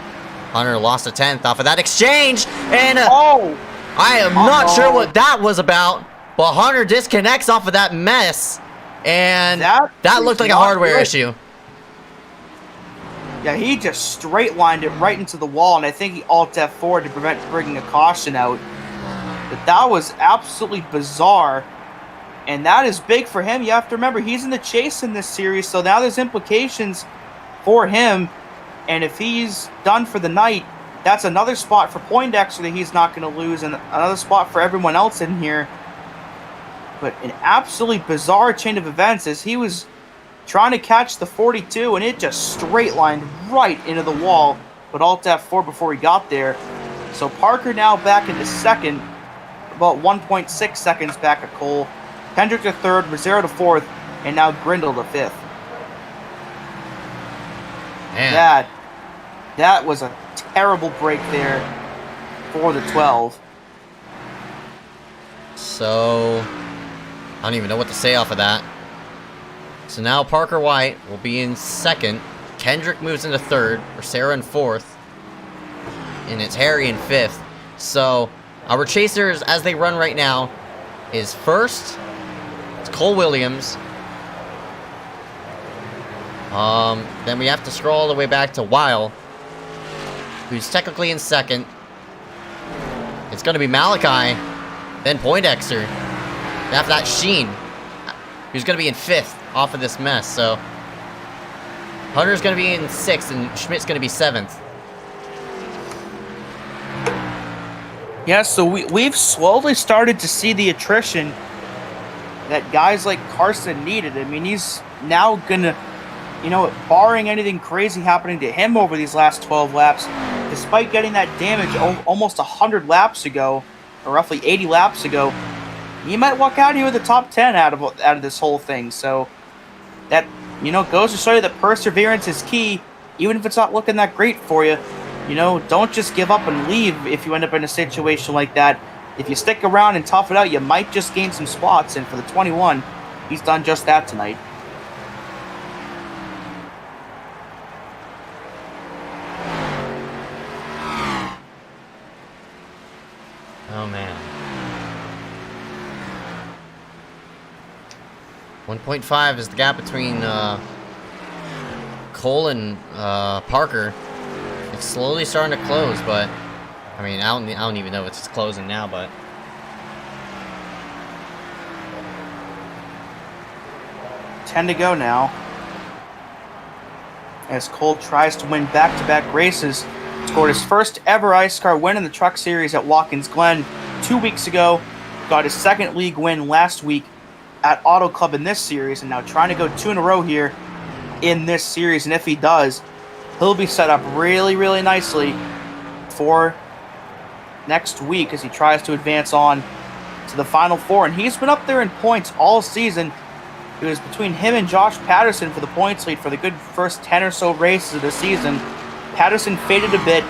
Hunter lost a tenth off of that exchange, and I am not sure what that was about, but Hunter disconnects off of that mess, and that looked like a hardware issue. Yeah, he just straight lined it right into the wall, and I think he alt F4 to prevent bringing a caution out. But that was absolutely bizarre, and that is big for him. You have to remember, he's in the chase in this series, so now there's implications for him, and if he's done for the night, that's another spot for Poindexter that he's not going to lose, and another spot for everyone else in here. But an absolutely bizarre chain of events as he was trying to catch the 42, and it just straight lined right into the wall, but alt F4 before he got there. So Parker now back into second, about 1.6 seconds back at Cole. Kendrick to third, Mazzaro to fourth, and now Grindle to fifth. Man. That was a terrible break there for the 12. So, I don't even know what to say off of that. So now Parker White will be in second. Kendrick moves into third, or Sarah in fourth. And it's Harry in fifth. So our chasers, as they run right now, is first, it's Cole Williams. Then we have to scroll all the way back to Weil, who's technically in second. It's going to be Malachi, then Poindexter. After that, Sheen, who's going to be in fifth off of this mess. So Hunter's going to be in sixth, and Schmidt's going to be seventh. Yeah, so we've slowly started to see the attrition that guys like Carson needed. I mean, he's now gonna, barring anything crazy happening to him over these last 12 laps, despite getting that damage almost 100 laps ago, or roughly 80 laps ago, he might walk out here with the top 10 out of this whole thing. So that, goes to show you that perseverance is key, even if it's not looking that great for you. Don't just give up and leave if you end up in a situation like that. If you stick around and tough it out, you might just gain some spots. And for the 21, he's done just that tonight. Oh, man. 1.5 is the gap between Cole and Parker. It's slowly starting to close, but I mean, I don't even know if it's closing now, but 10 to go now. As Cole tries to win back-to-back races, scored his first ever iSCAR win in the Truck Series at Watkins Glen 2 weeks ago, got his second league win last week at Auto Club in this series, and now trying to go 2 in a row here in this series. And if he does, he'll be set up really, really nicely for next week as he tries to advance on to the Final Four. And he's been up there in points all season. It was between him and Josh Patterson for the points lead for the good first 10 or so races of the season. Patterson faded a bit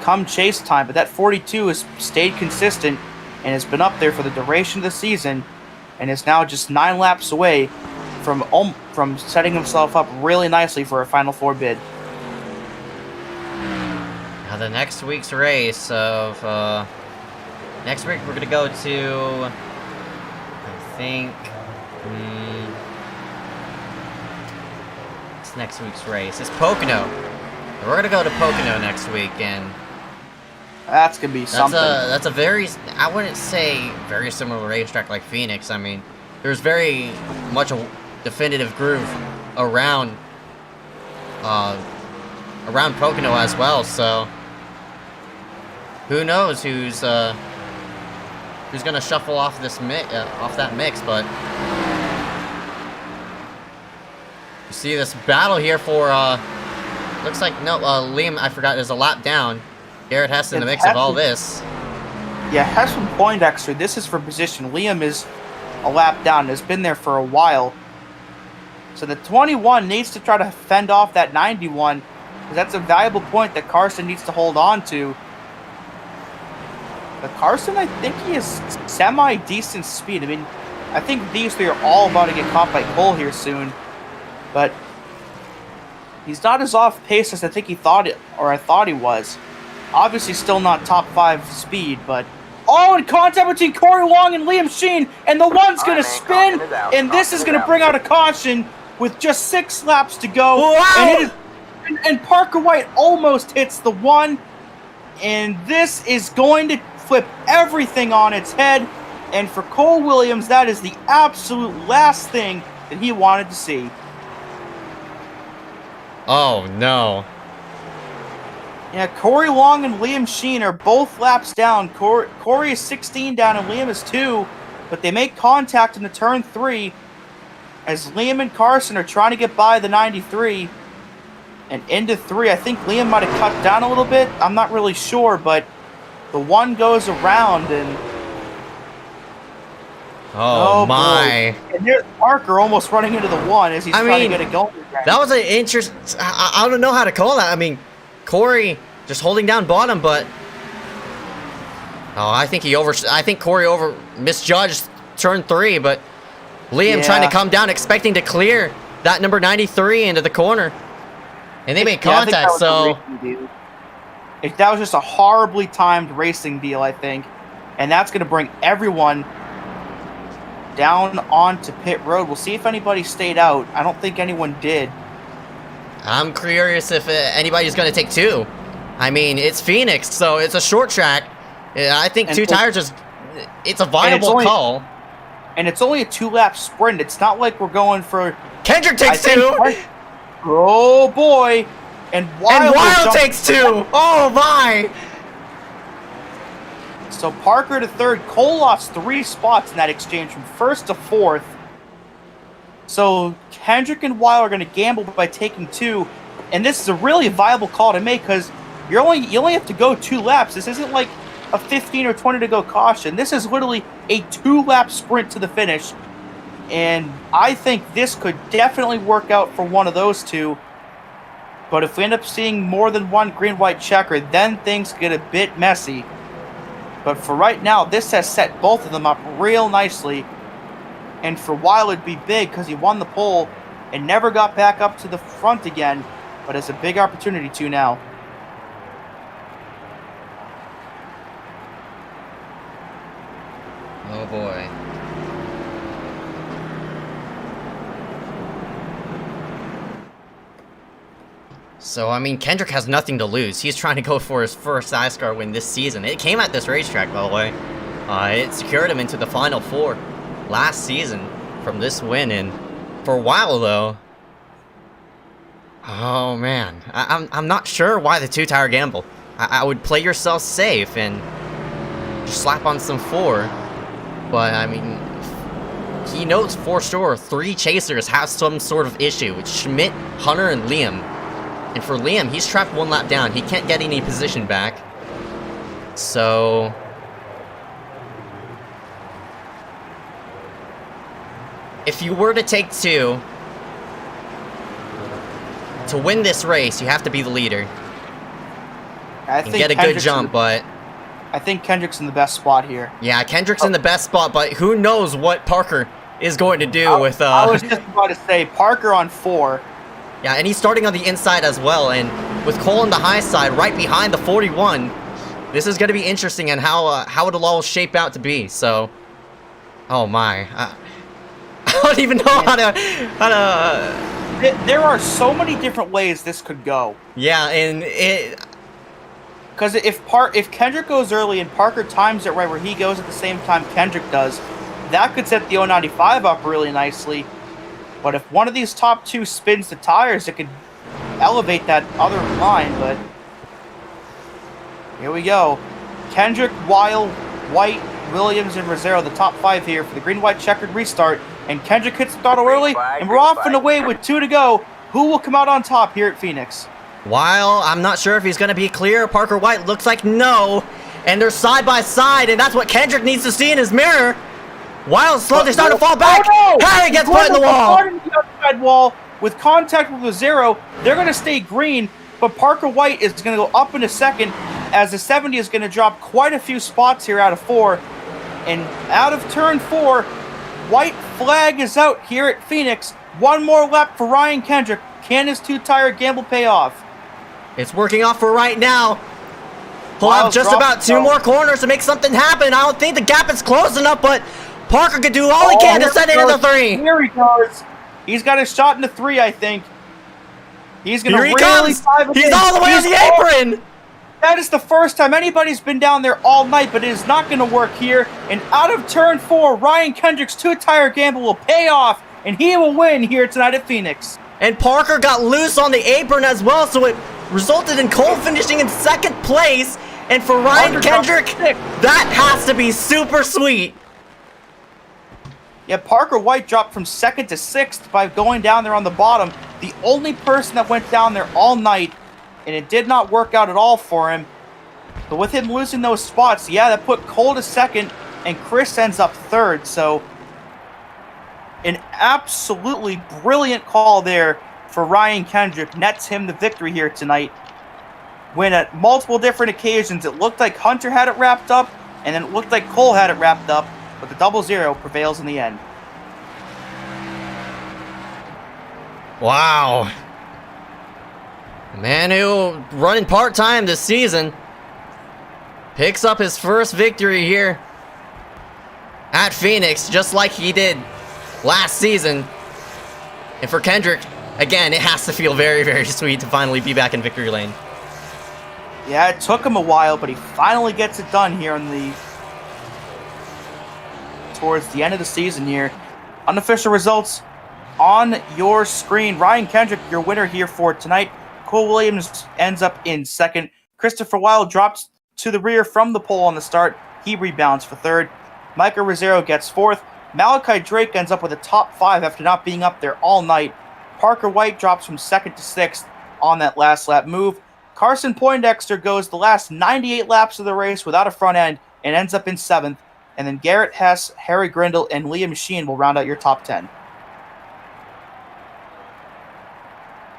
come chase time, but that 42 has stayed consistent and has been up there for the duration of the season, and is now just 9 laps away from setting himself up really nicely for a Final Four bid. now the next week's race of next week we're gonna go to, I think, it's next week's race. It's Pocono. We're gonna go to Pocono next week, and that's gonna be something. That's a very, I wouldn't say very similar racetrack like Phoenix. I mean, there's very much a definitive groove around Pocono as well. So who knows who's gonna shuffle off this off that mix? But you see this battle here for looks like Liam. I forgot. There's a lap down. Garrett Hess in the mix of all this. Yeah, Hess from Poindexter. This is for position. Liam is a lap down. Has been there for a while. So the 21 needs to try to fend off that 91, because that's a valuable point that Carson needs to hold on to. But Carson, I think he has semi-decent speed. I mean, I think these three are all about to get caught by Cole here soon. But he's not as off pace as I think he thought I thought he was. Obviously still not top 5 speed, but in contact between Corey Long and Liam Sheen, and the one's going to spin, and this is going to bring out a caution with just 6 laps to go. Wow. And Parker White almost hits the one, and this is going to flip everything on its head, and for Cole Williams, that is the absolute last thing that he wanted to see. Oh, no. Yeah, Corey Long and Liam Sheen are both laps down. Corey is 16 down and Liam is 2, but they make contact into turn 3 as Liam and Carson are trying to get by the 93 and into 3. I think Liam might have cut down a little bit. I'm not really sure, but the one goes around and... Oh my. Boy. And there's Parker almost running into the one as he's trying to get it going again. That was an interest. I don't know how to call that. I mean, Corey just holding down bottom, but I think Corey misjudged turn 3, but Liam trying to come down, expecting to clear that number 93 into the corner, and they made contact. So that was just a horribly timed racing deal, I think, and that's going to bring everyone down onto pit road. We'll see if anybody stayed out. I don't think anyone did. I'm curious if anybody's going to take 2. I mean, it's Phoenix, so it's a short track. I think And 2 tires is it's a viable call. And it's only a 2-lap sprint. It's not like we're going for... Kendrick takes 2. Oh, boy. And Weil takes 2. Oh, my. So Parker to 3rd. Cole lost 3 spots in that exchange from 1st to 4th. So Kendrick and Weil are going to gamble by taking 2. And this is a really viable call to make because you only have to go 2 laps. This isn't like a 15 or 20 to go caution. This is literally a 2-lap sprint to the finish. And I think this could definitely work out for one of those 2. But if we end up seeing more than one green-white checker, then things get a bit messy. But for right now, this has set both of them up real nicely. And for Weil, it'd be big because he won the pole and never got back up to the front again. But it's a big opportunity to now. Oh, boy. So, I mean, Kendrick has nothing to lose. He's trying to go for his first iSCAR win this season. It came at this racetrack, by the way. It secured him into the Final 4 last season from this win. And for a while, though... Oh, man. I'm not sure why the 2-tire gamble. I would play yourself safe and just slap on some 4. But, I mean, he knows for sure 3 chasers have some sort of issue. It's Schmidt, Hunter, and Liam. And for Liam, he's trapped 1 lap down. He can't get any position back. So... if you were to take 2... to win this race, you have to be the leader. And get a good jump, but... I think Kendrick's in the best spot here. Yeah, Kendrick's in the best spot, but who knows what Parker is going to do with... I was just about to say, Parker on 4... Yeah, and he's starting on the inside as well, and with Cole on the high side, right behind the 41, this is going to be interesting and how it'll all shape out to be, so... Oh my. I don't even know how to... There are so many different ways this could go. Yeah, and it... Because if Kendrick goes early and Parker times it right where he goes at the same time Kendrick does, that could set the 095 up really nicely. But if one of these top 2 spins the tires, it could elevate that other line, but... Here we go. Kendrick, Weil, White, Williams, and Rosero, the top 5 here for the green-white checkered restart. And Kendrick hits the throttle early, and we're off and away with 2 to go. Who will come out on top here at Phoenix? Weil, I'm not sure if he's going to be clear. Parker White looks like no. And they're side by side, and that's what Kendrick needs to see in his mirror. Weil's slow, they're starting to fall back. Oh, no! Harry gets put in the wall. The outside wall with contact with the 0. They're going to stay green, but Parker White is going to go up in a second as the 70 is going to drop quite a few spots here out of 4. And out of turn 4, white flag is out here at Phoenix. 1 more lap for Ryan Kendrick. Can his 2-tire gamble pay off? It's working off for right now. He'll have just about 2 more corners to make something happen. I don't think the gap is close enough, but Parker could do all he can to send it into 3. Here he goes. He's got his shot into 3, I think. He's going to really dive it in. He's all the way to the apron. That is the first time anybody's been down there all night, but it is not going to work here. And out of turn 4, Ryan Kendrick's 2-tire gamble will pay off, and he will win here tonight at Phoenix. And Parker got loose on the apron as well, so it resulted in Cole finishing in 2nd place. And for Ryan Kendrick, that has to be super sweet. Yeah, Parker White dropped from 2nd to 6th by going down there on the bottom. The only person that went down there all night, and it did not work out at all for him. But with him losing those spots, yeah, that put Cole to 2nd, and Chris ends up 3rd. So, an absolutely brilliant call there for Ryan Kendrick. Nets him the victory here tonight. When at multiple different occasions, it looked like Hunter had it wrapped up, and then it looked like Cole had it wrapped up, but the 0-0 prevails in the end. Wow. Man who running part-time this season picks up his first victory here at Phoenix, just like he did last season. And for Kendrick, again, it has to feel very, very sweet to finally be back in victory lane. Yeah, it took him a while, but he finally gets it done here towards the end of the season here. Unofficial results on your screen. Ryan Kendrick, your winner here for tonight. Cole Williams ends up in second. Christopher Wilde drops to the rear from the pole on the start. He rebounds for third. Micah Rosero gets fourth. Malachi Drake ends up with a top 5 after not being up there all night. Parker White drops from second to sixth on that last lap move. Carson Poindexter goes the last 98 laps of the race without a front end and ends up in seventh. And then Garrett Hess, Harry Grindle, and Liam Sheen will round out your top 10.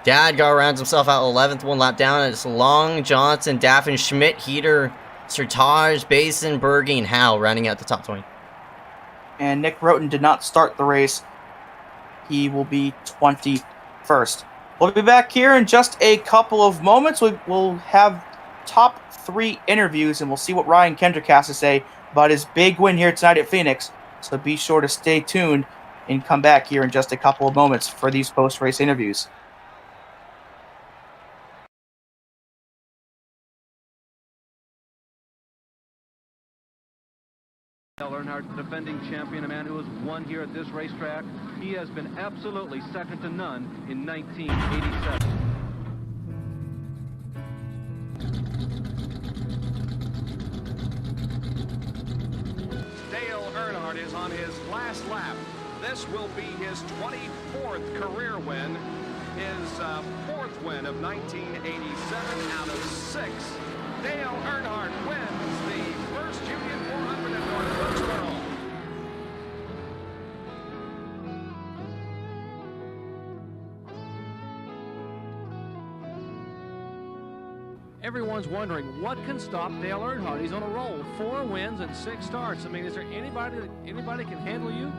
Dadgar rounds himself out 11th, 1 lap down. It's Long, Johnson, Daffin, Schmidt, Heater, Sertage, Basin, Berge, and Howe rounding out the top 20. And Nick Roten did not start the race. He will be 21st. We'll be back here in just a couple of moments. We'll have top 3 interviews, and we'll see what Ryan Kendrick has to say about his big win here tonight at Phoenix. So be sure to stay tuned and come back here in just a couple of moments for these post-race interviews. Dale Earnhardt, defending champion, a man who has won here at this racetrack. He has been absolutely second to none in 1987. Dale Earnhardt is on his last lap. This will be his 24th career win, his 4th win of 1987 out of 6. Dale Earnhardt wins the first Union 400 at North Wilkesboro. Everyone's wondering what can stop Dale Earnhardt. He's on a roll, 4 wins and 6 starts. I mean, is there anybody can handle you?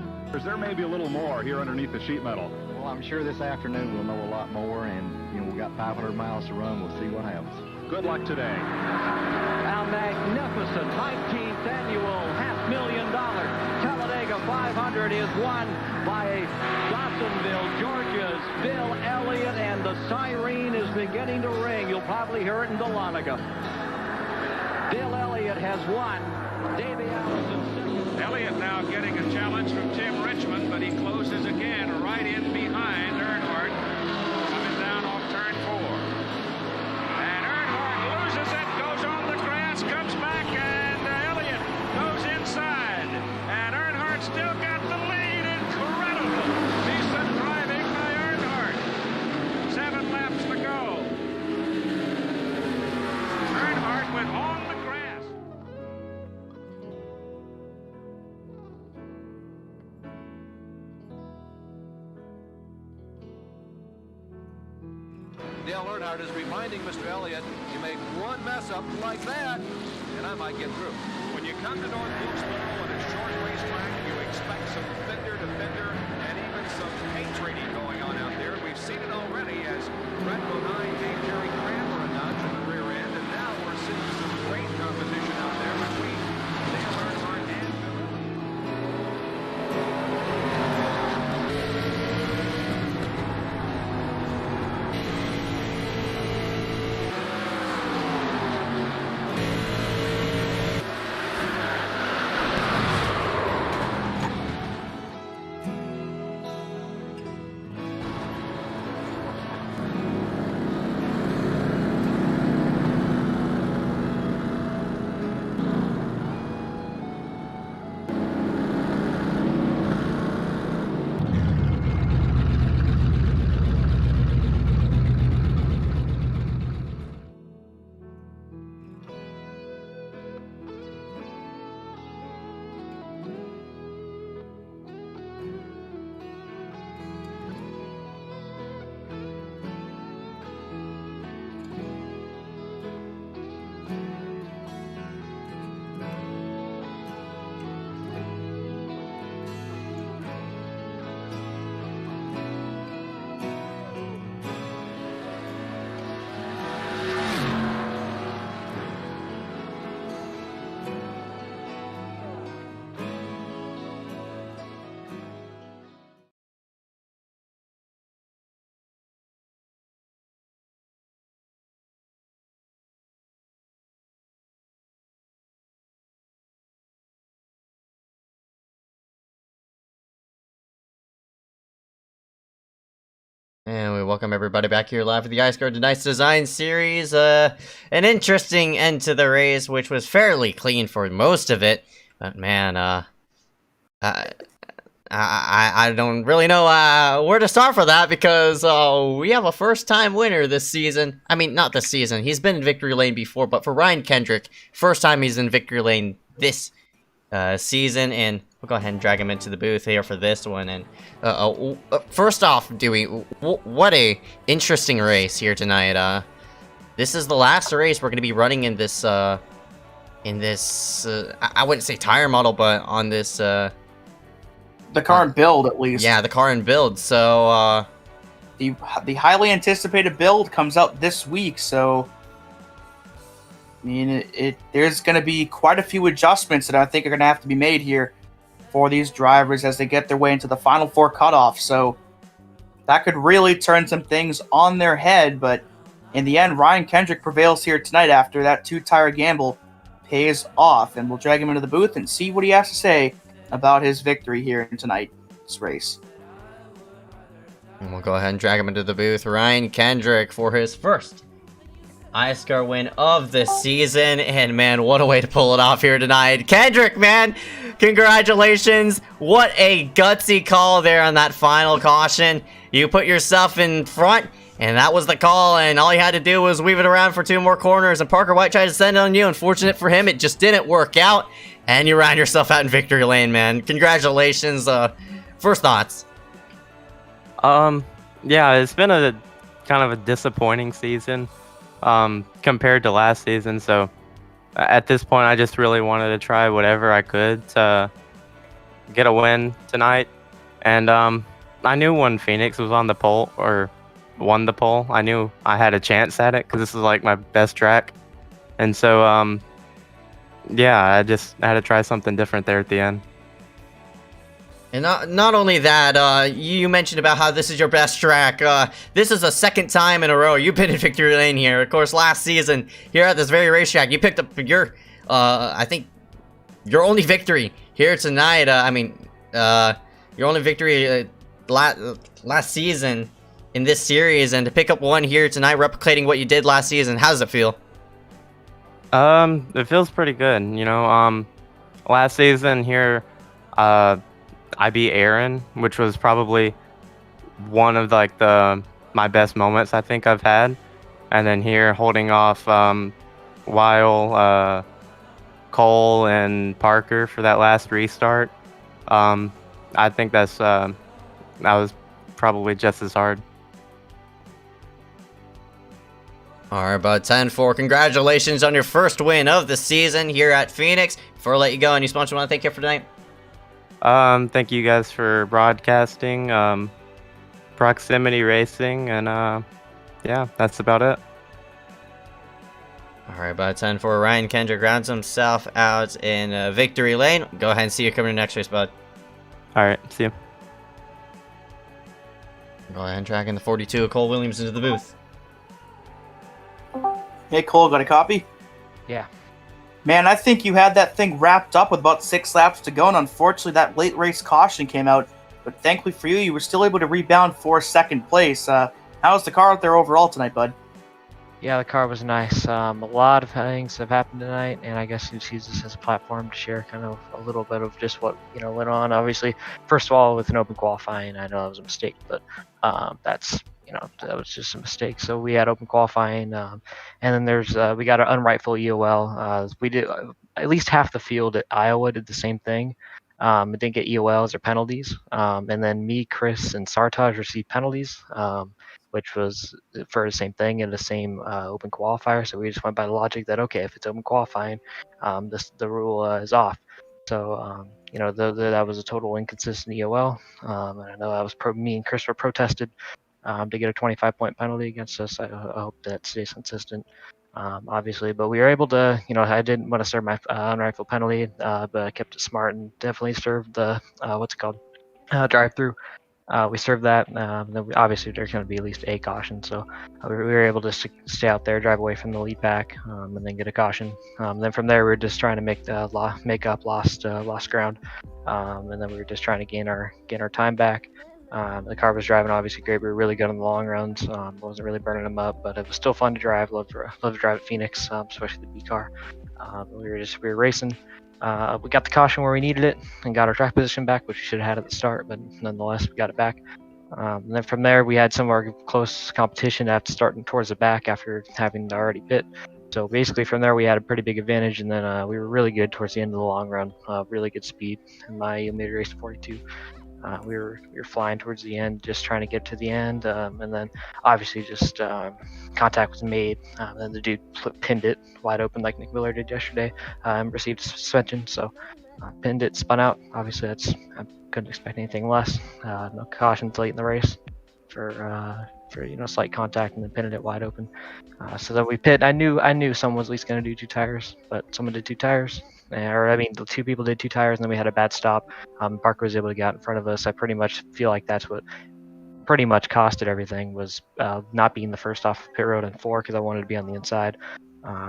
There may be a little more here underneath the sheet metal. Well, I'm sure this afternoon we'll know a lot more, and we've got 500 miles to run. We'll see what happens. Good luck today. Our magnificent 19th annual $500,000 Talladega 500 is won by Dawsonville, Georgia's Bill Elliott, and the siren is beginning to ring. You'll probably hear it in Dahlonega. Bill Elliott has won. Davey Allison. Elliott now getting a challenge from Tim Richmond, but he closes again right in behind Earnhardt, coming down off turn 4. And Earnhardt loses it, goes on the grass, comes back, and Elliott goes inside. And Earnhardt still got the lead. Incredible. Decent driving by Earnhardt. 7 laps to go. Earnhardt went on the grass. Dale Earnhardt is reminding Mr. Elliott, you make one mess up like that, and I might get through. When you come to North Wilkesboro on a short racetrack, you expect some fender to fender and even some paint trading going on out there. We've seen it already as Brett Bodine gave Jerry Cranmer a nudge in the rear end, and now we're seeing some great competition out there between Dale Earnhardt and Bill Elliott. And we welcome everybody back here live for the iSCAR DeNise Design Series. An interesting end to the race, which was fairly clean for most of it. But man, I don't really know where to start for that, because we have a first-time winner this season. I mean, not this season. He's been in victory lane before, but for Ryan Kendrick, first time he's in victory lane this season, and we'll go ahead and drag him into the booth here for this one. And first off, Dewey, what a interesting race here tonight. This is the last race we're going to be running in this I wouldn't say tire model, but on this The current build, at least. yeah, the car and build. So The highly anticipated build comes out this week, so I mean, there's going to be quite a few adjustments that I think are going to have to be made here for these drivers as they get their way into the Final Four cutoff. So that could really turn some things on their head. But in the end, Ryan Kendrick prevails here tonight after that two-tire gamble pays off. And we'll drag him into the booth and see what he has to say about his victory here in tonight's race. and we'll go ahead and drag him into the booth. Ryan Kendrick for his first iSCAR win of the season, and man, what a way to pull it off here tonight. Kendrick, man, congratulations. What a gutsy call there on that final caution. You put yourself in front, and that was the call, and all you had to do was weave it around for two more corners, and Parker White tried to send it on you. Unfortunate for him, it just didn't work out, and you ran yourself out in victory lane, man. Congratulations. First thoughts? Yeah, it's been a kind of a disappointing season compared to last season. So at this point, I just really wanted to try whatever I could to get a win tonight. And I knew when Phoenix was on the pole or won the pole, I knew I had a chance at it because this is like my best track. And so, yeah, I just had to try something different there at the end. And not only that, you mentioned about how this is your best track. This is the second time in a row you've been in victory lane here. Of course, last season, here at this very racetrack, you picked up your, I think, your only victory here tonight. Your only victory last season in this series, and to pick up one here tonight, replicating what you did last season. How does it feel? It feels pretty good. You know, last season here, I beat Aaron, which was probably one of like my best moments I think I've had. And then here holding off Weil, Cole, and Parker for that last restart. I think that was probably just as hard. All right, bud. 10-4. Congratulations on your first win of the season here at Phoenix. Before I let you go, any sponsor want to thank you for tonight? Thank you guys for broadcasting, Proximity Racing, and yeah, that's about it. All right, bud. 10-4. Ryan Kendrick rounds himself out in victory lane. Go ahead and see you coming in next race, bud. All right, see you. Go ahead and track in the 42 of Cole Williams into the booth. Hey, Cole, got a copy? Yeah. Man, I think you had that thing wrapped up with about 6 laps to go, and unfortunately that late race caution came out. But thankfully for you, you were still able to rebound for second place. How's the car out there overall tonight, bud? Yeah, the car was nice. A lot of things have happened tonight, and I guess you use this as a platform to share kind of a little bit of just what went on. Obviously, first of all, with an open qualifying, I know that was a mistake, but that was just a mistake. So we had open qualifying, and then there's we got an unrightful EOL. We did at least half the field at Iowa did the same thing. It didn't get EOLs or penalties, and then me, Chris, and Sartaj received penalties, which was for the same thing in the same open qualifier. So we just went by the logic that, okay, if it's open qualifying, the rule is off. So that was a total inconsistent EOL, and I know that was me and Chris were protested to get a 25-point penalty against us. I hope that stays consistent, obviously. But we were able to, I didn't want to serve my unrightful penalty, but I kept it smart and definitely served the drive-through. We served that. Then obviously there's going to be at least a caution, so we were able to stay out there, drive away from the lead pack, and then get a caution. Then from there we were just trying to make up lost ground, and then we were just trying to gain our time back. The car was driving obviously great. We were really good on the long runs. Wasn't really burning them up, but it was still fun to drive. Love to drive at Phoenix, especially the B car. We were racing. We got the caution where we needed it and got our track position back, which we should have had at the start, but nonetheless we got it back. And then from there we had some of our close competition after starting towards the back after having to already pit. So basically from there we had a pretty big advantage, and then we were really good towards the end of the long run. Really good speed in my immediate race 42. We were flying towards the end, just trying to get to the end, and then obviously just contact was made. Then the dude pinned it wide open like Nick Miller did yesterday, and received suspension. So pinned it, spun out. Obviously I couldn't expect anything less. No cautions late in the race for slight contact, and then pinned it wide open. So then we pit. I knew someone was at least going to do 2 tires, but someone did 2 tires. The 2 people did 2 tires, and then we had a bad stop. Parker was able to get out in front of us. I pretty much feel like that's what pretty much costed everything, was not being the first off pit road in 4 because I wanted to be on the inside.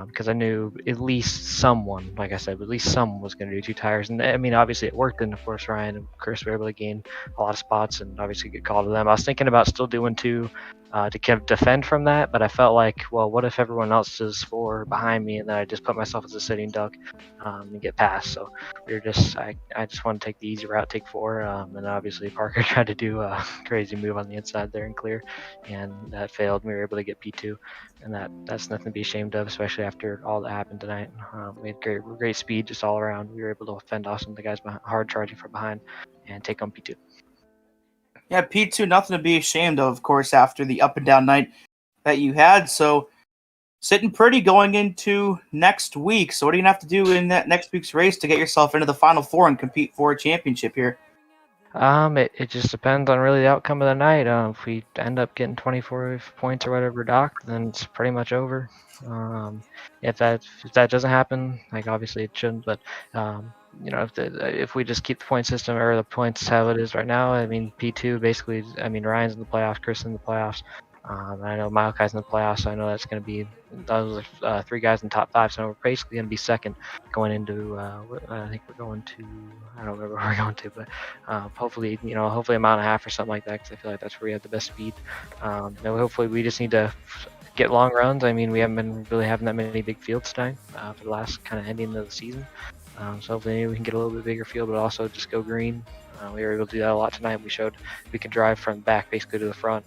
Because I knew at least someone, like I said, at least someone was going to do 2 tires. And I mean, obviously it worked. And of course, Ryan and Chris were able to gain a lot of spots and obviously get called to them. I was thinking about still doing 2 to kind of defend from that, but I felt like, well, what if everyone else does 4 behind me and then I just put myself as a sitting duck and get past? So we were I just wanted to take the easy route, take 4. And obviously Parker tried to do a crazy move on the inside there and clear, and that failed. We were able to get P2. And that's nothing to be ashamed of, especially after all that happened tonight. We had great speed just all around. We were able to fend off some of the guys hard charging from behind and take on P2. Yeah, P2, nothing to be ashamed of course, after the up and down night that you had. So sitting pretty going into next week. So what are you going to have to do in that next week's race to get yourself into the Final 4 and compete for a championship here? It just depends on really the outcome of the night. If we end up getting 24 points or whatever docked, then it's pretty much over. If that doesn't happen, like obviously it shouldn't, but if we just keep the point system or the points how it is right now, I mean P2 basically, I mean Ryan's in the playoffs, Chris in the playoffs. I know Malakai's in the playoffs, so I know that's going to be those 3 guys in the top 5. So we're basically going to be second going into. I think we're going to. I don't remember where we're going to, but hopefully a mile and a half or something like that, because I feel like that's where we have the best speed. Hopefully we just need to get long runs. I mean, we haven't been really having that many big fields tonight for the last kind of ending of the season. So hopefully maybe we can get a little bit bigger field, but also just go green. We were able to do that a lot tonight. We showed we can drive from back basically to the front.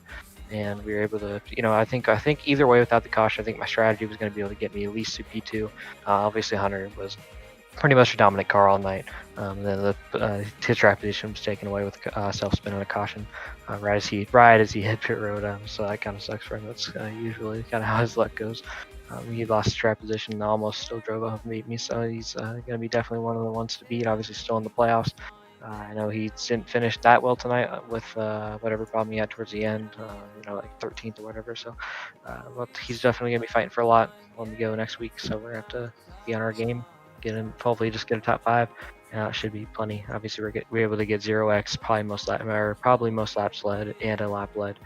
And we were able to, I think either way without the caution, I think my strategy was going to be able to get me at least to P2. Obviously, Hunter was pretty much a dominant car all night. Then his track position was taken away with self-spin on a caution right as he hit pit road. So that kind of sucks for him. That's usually kind of how his luck goes. He lost his track position and almost still drove up and beat me. So he's going to be definitely one of the ones to beat. Obviously, still in the playoffs. I know he didn't finish that well tonight with whatever problem he had towards the end, like 13th or whatever. So, he's definitely going to be fighting for a lot when we go next week. So we're going to have to be on our game, hopefully just get a top 5. It should be plenty. Obviously, we're able to get 0x, probably most laps led and a lap led.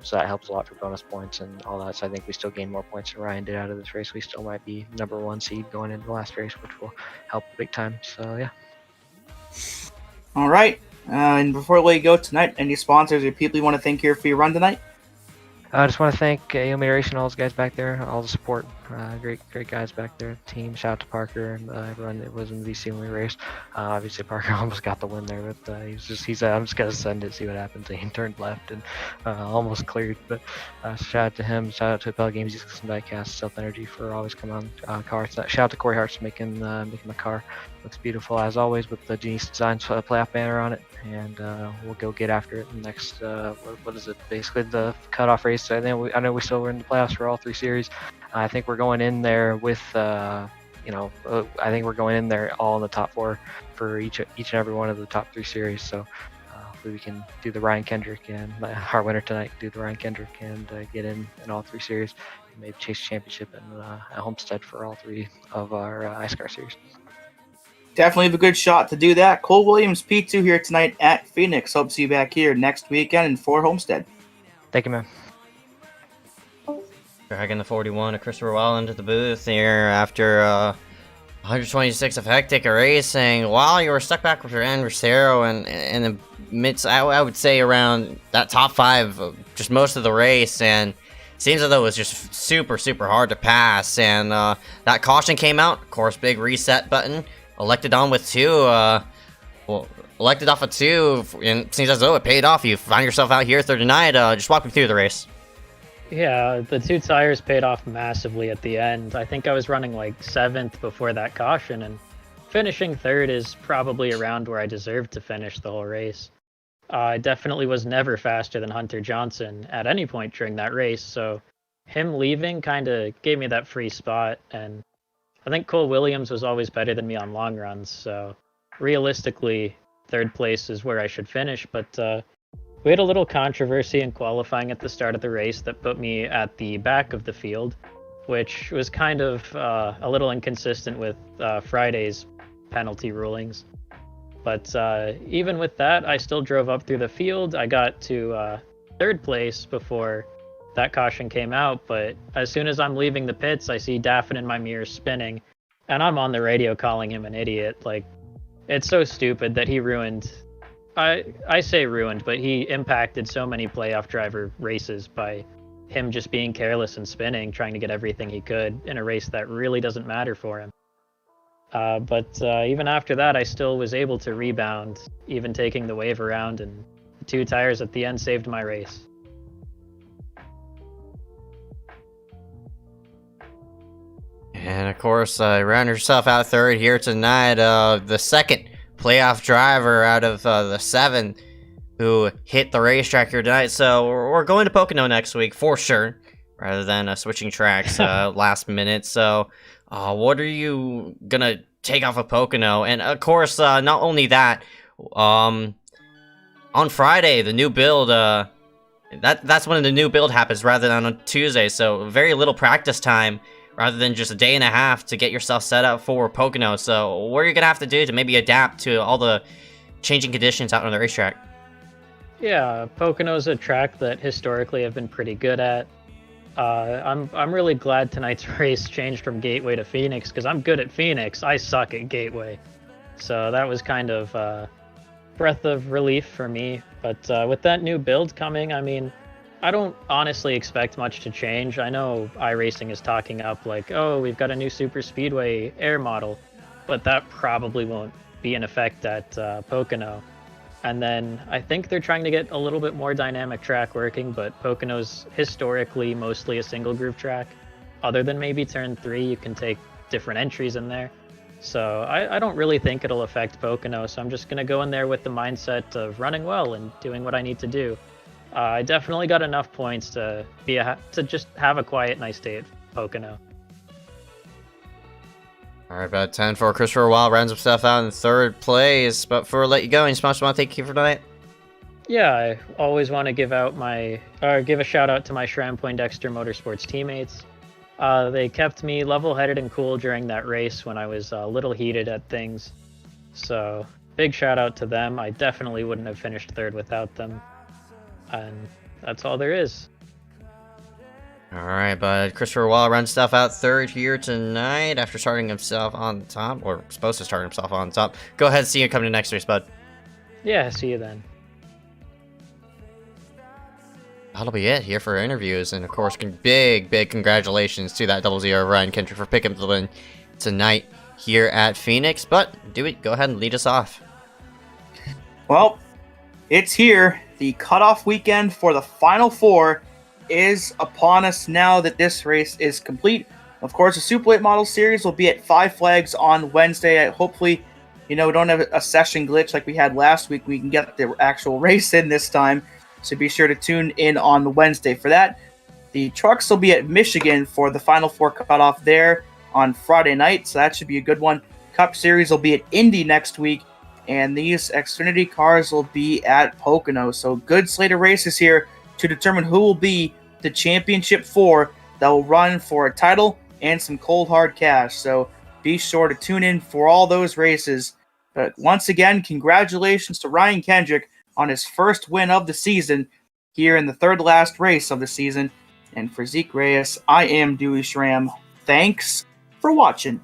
So that helps a lot for bonus points and all that. So I think we still gain more points than Ryan did out of this race. We still might be number 1 seed going into the last race, which will help big time. So yeah. All right. And before we let you go tonight, any sponsors or people you want to thank here for your run tonight? I just want to thank Yomi Racing, all those guys back there, all the support. Great guys back there. Team, shout out to Parker and everyone that was in the VC race. Obviously, Parker almost got the win there, but he said, I'm just going to send it, see what happens. And he turned left and almost cleared. But shout out to him. Shout out to Appel Games, Ecosystem Diecast, Stealth Energy for always coming on cars. Shout out to Corey Hart's making the car. Looks beautiful as always with the DeNise Design playoff banner on it. And we'll go get after it next. What is it? Basically the cutoff race. I know we still were in the playoffs for all 3 series. I think we're going in there with, I think we're going in there all in the top 4 for each and every one of the top 3 series. So hopefully we can do the Ryan Kendrick and our winner tonight, do the Ryan Kendrick and get in all 3 series. And maybe chase championship and a Homestead for all 3 of our iSCAR series. Definitely have a good shot to do that. Cole Williams, P2 here tonight at Phoenix. Hope to see you back here next weekend in Fort Homestead. Thank you, man. Dragging the 41 of Christopher Well into the booth here after 126 of Hectic Racing. While you were stuck back with your adversarial and in the midst, I would say around that top 5 of just most of the race, and seems as though it was just super hard to pass. And that caution came out. Of course, big reset button. Elected on with 2. Elected off of 2, and it seems as though it paid off. You find yourself out here through tonight. Just walk me through the race. Yeah, the 2 tires paid off massively at the end. I think I was running like 7th before that caution, and finishing 3rd is probably around where I deserved to finish the whole race. I definitely was never faster than Hunter Johnson at any point during that race, so him leaving kind of gave me that free spot, and I think Cole Williams was always better than me on long runs, so realistically, 3rd place is where I should finish, but we had a little controversy in qualifying at the start of the race that put me at the back of the field, which was kind of a little inconsistent with Friday's penalty rulings. But even with that, I still drove up through the field. I got to 3rd place before that caution came out, but as soon as I'm leaving the pits, I see Daffin in my mirror spinning, and I'm on the radio calling him an idiot. Like, it's so stupid that he ruined... I say ruined, but he impacted so many playoff driver races by him just being careless and spinning, trying to get everything he could in a race that really doesn't matter for him. But even after that, I still was able to rebound, even taking the wave around, and the 2 tires at the end saved my race. And of course, round yourself out 3rd here tonight. The second playoff driver out of the 7 who hit the racetrack here tonight. So we're going to Pocono next week for sure, rather than switching tracks last minute. So what are you gonna take off of Pocono? And of course, not only that, on Friday the new build, that's when the new build happens rather than on Tuesday. So very little practice time, rather than just a day and a half to get yourself set up for Pocono. So what are you going to have to do to maybe adapt to all the changing conditions out on the racetrack? Yeah, Pocono's a track that historically I've been pretty good at. I'm really glad tonight's race changed from Gateway to Phoenix, because I'm good at Phoenix. I suck at Gateway. So that was kind of a breath of relief for me. But with that new build coming, I mean, I don't honestly expect much to change. I know iRacing is talking up like, oh, we've got a new super speedway air model, but that probably won't be in effect at Pocono. And then I think they're trying to get a little bit more dynamic track working, but Pocono's historically mostly a single groove track. Other than maybe turn 3, you can take different entries in there. So I don't really think it'll affect Pocono, so I'm just going to go in there with the mindset of running well and doing what I need to do. I definitely got enough points to just have a quiet, nice day at Pocono. All right, about 10 for Christopher Wild rounds himself out in 3rd place. But before I let you go, any sponsors want to thank you for tonight? Yeah, I always want to give a shout out to my Schramm Poindexter Motorsports teammates. They kept me level-headed and cool during that race when I was a little heated at things. So big shout out to them. I definitely wouldn't have finished 3rd without them. And that's all there is. All right, but Christopher Wild runs stuff out 3rd here tonight after starting himself on top, or supposed to start himself on top. Go ahead and see you coming to next race, bud. Yeah, see you then. That'll be it here for interviews, and of course, big congratulations to that 00 Ryan Kendrick for picking up the win tonight here at Phoenix. But Dewey, go ahead and lead us off. Well, it's here. The cutoff weekend for the Final Four is upon us now that this race is complete. Of course, the Super Late Model Series will be at Five Flags on Wednesday. Hopefully, we don't have a session glitch like we had last week. We can get the actual race in this time. So be sure to tune in on Wednesday for that. The trucks will be at Michigan for the Final Four cutoff there on Friday night. So that should be a good one. Cup Series will be at Indy next week. And these Xfinity cars will be at Pocono. So good slate of races here to determine who will be the championship 4 that will run for a title and some cold hard cash. So be sure to tune in for all those races. But once again, congratulations to Ryan Kendrick on his first win of the season here in the 3rd last race of the season. And for Ezeckiel Reyes, I am Dewey Schramm. Thanks for watching.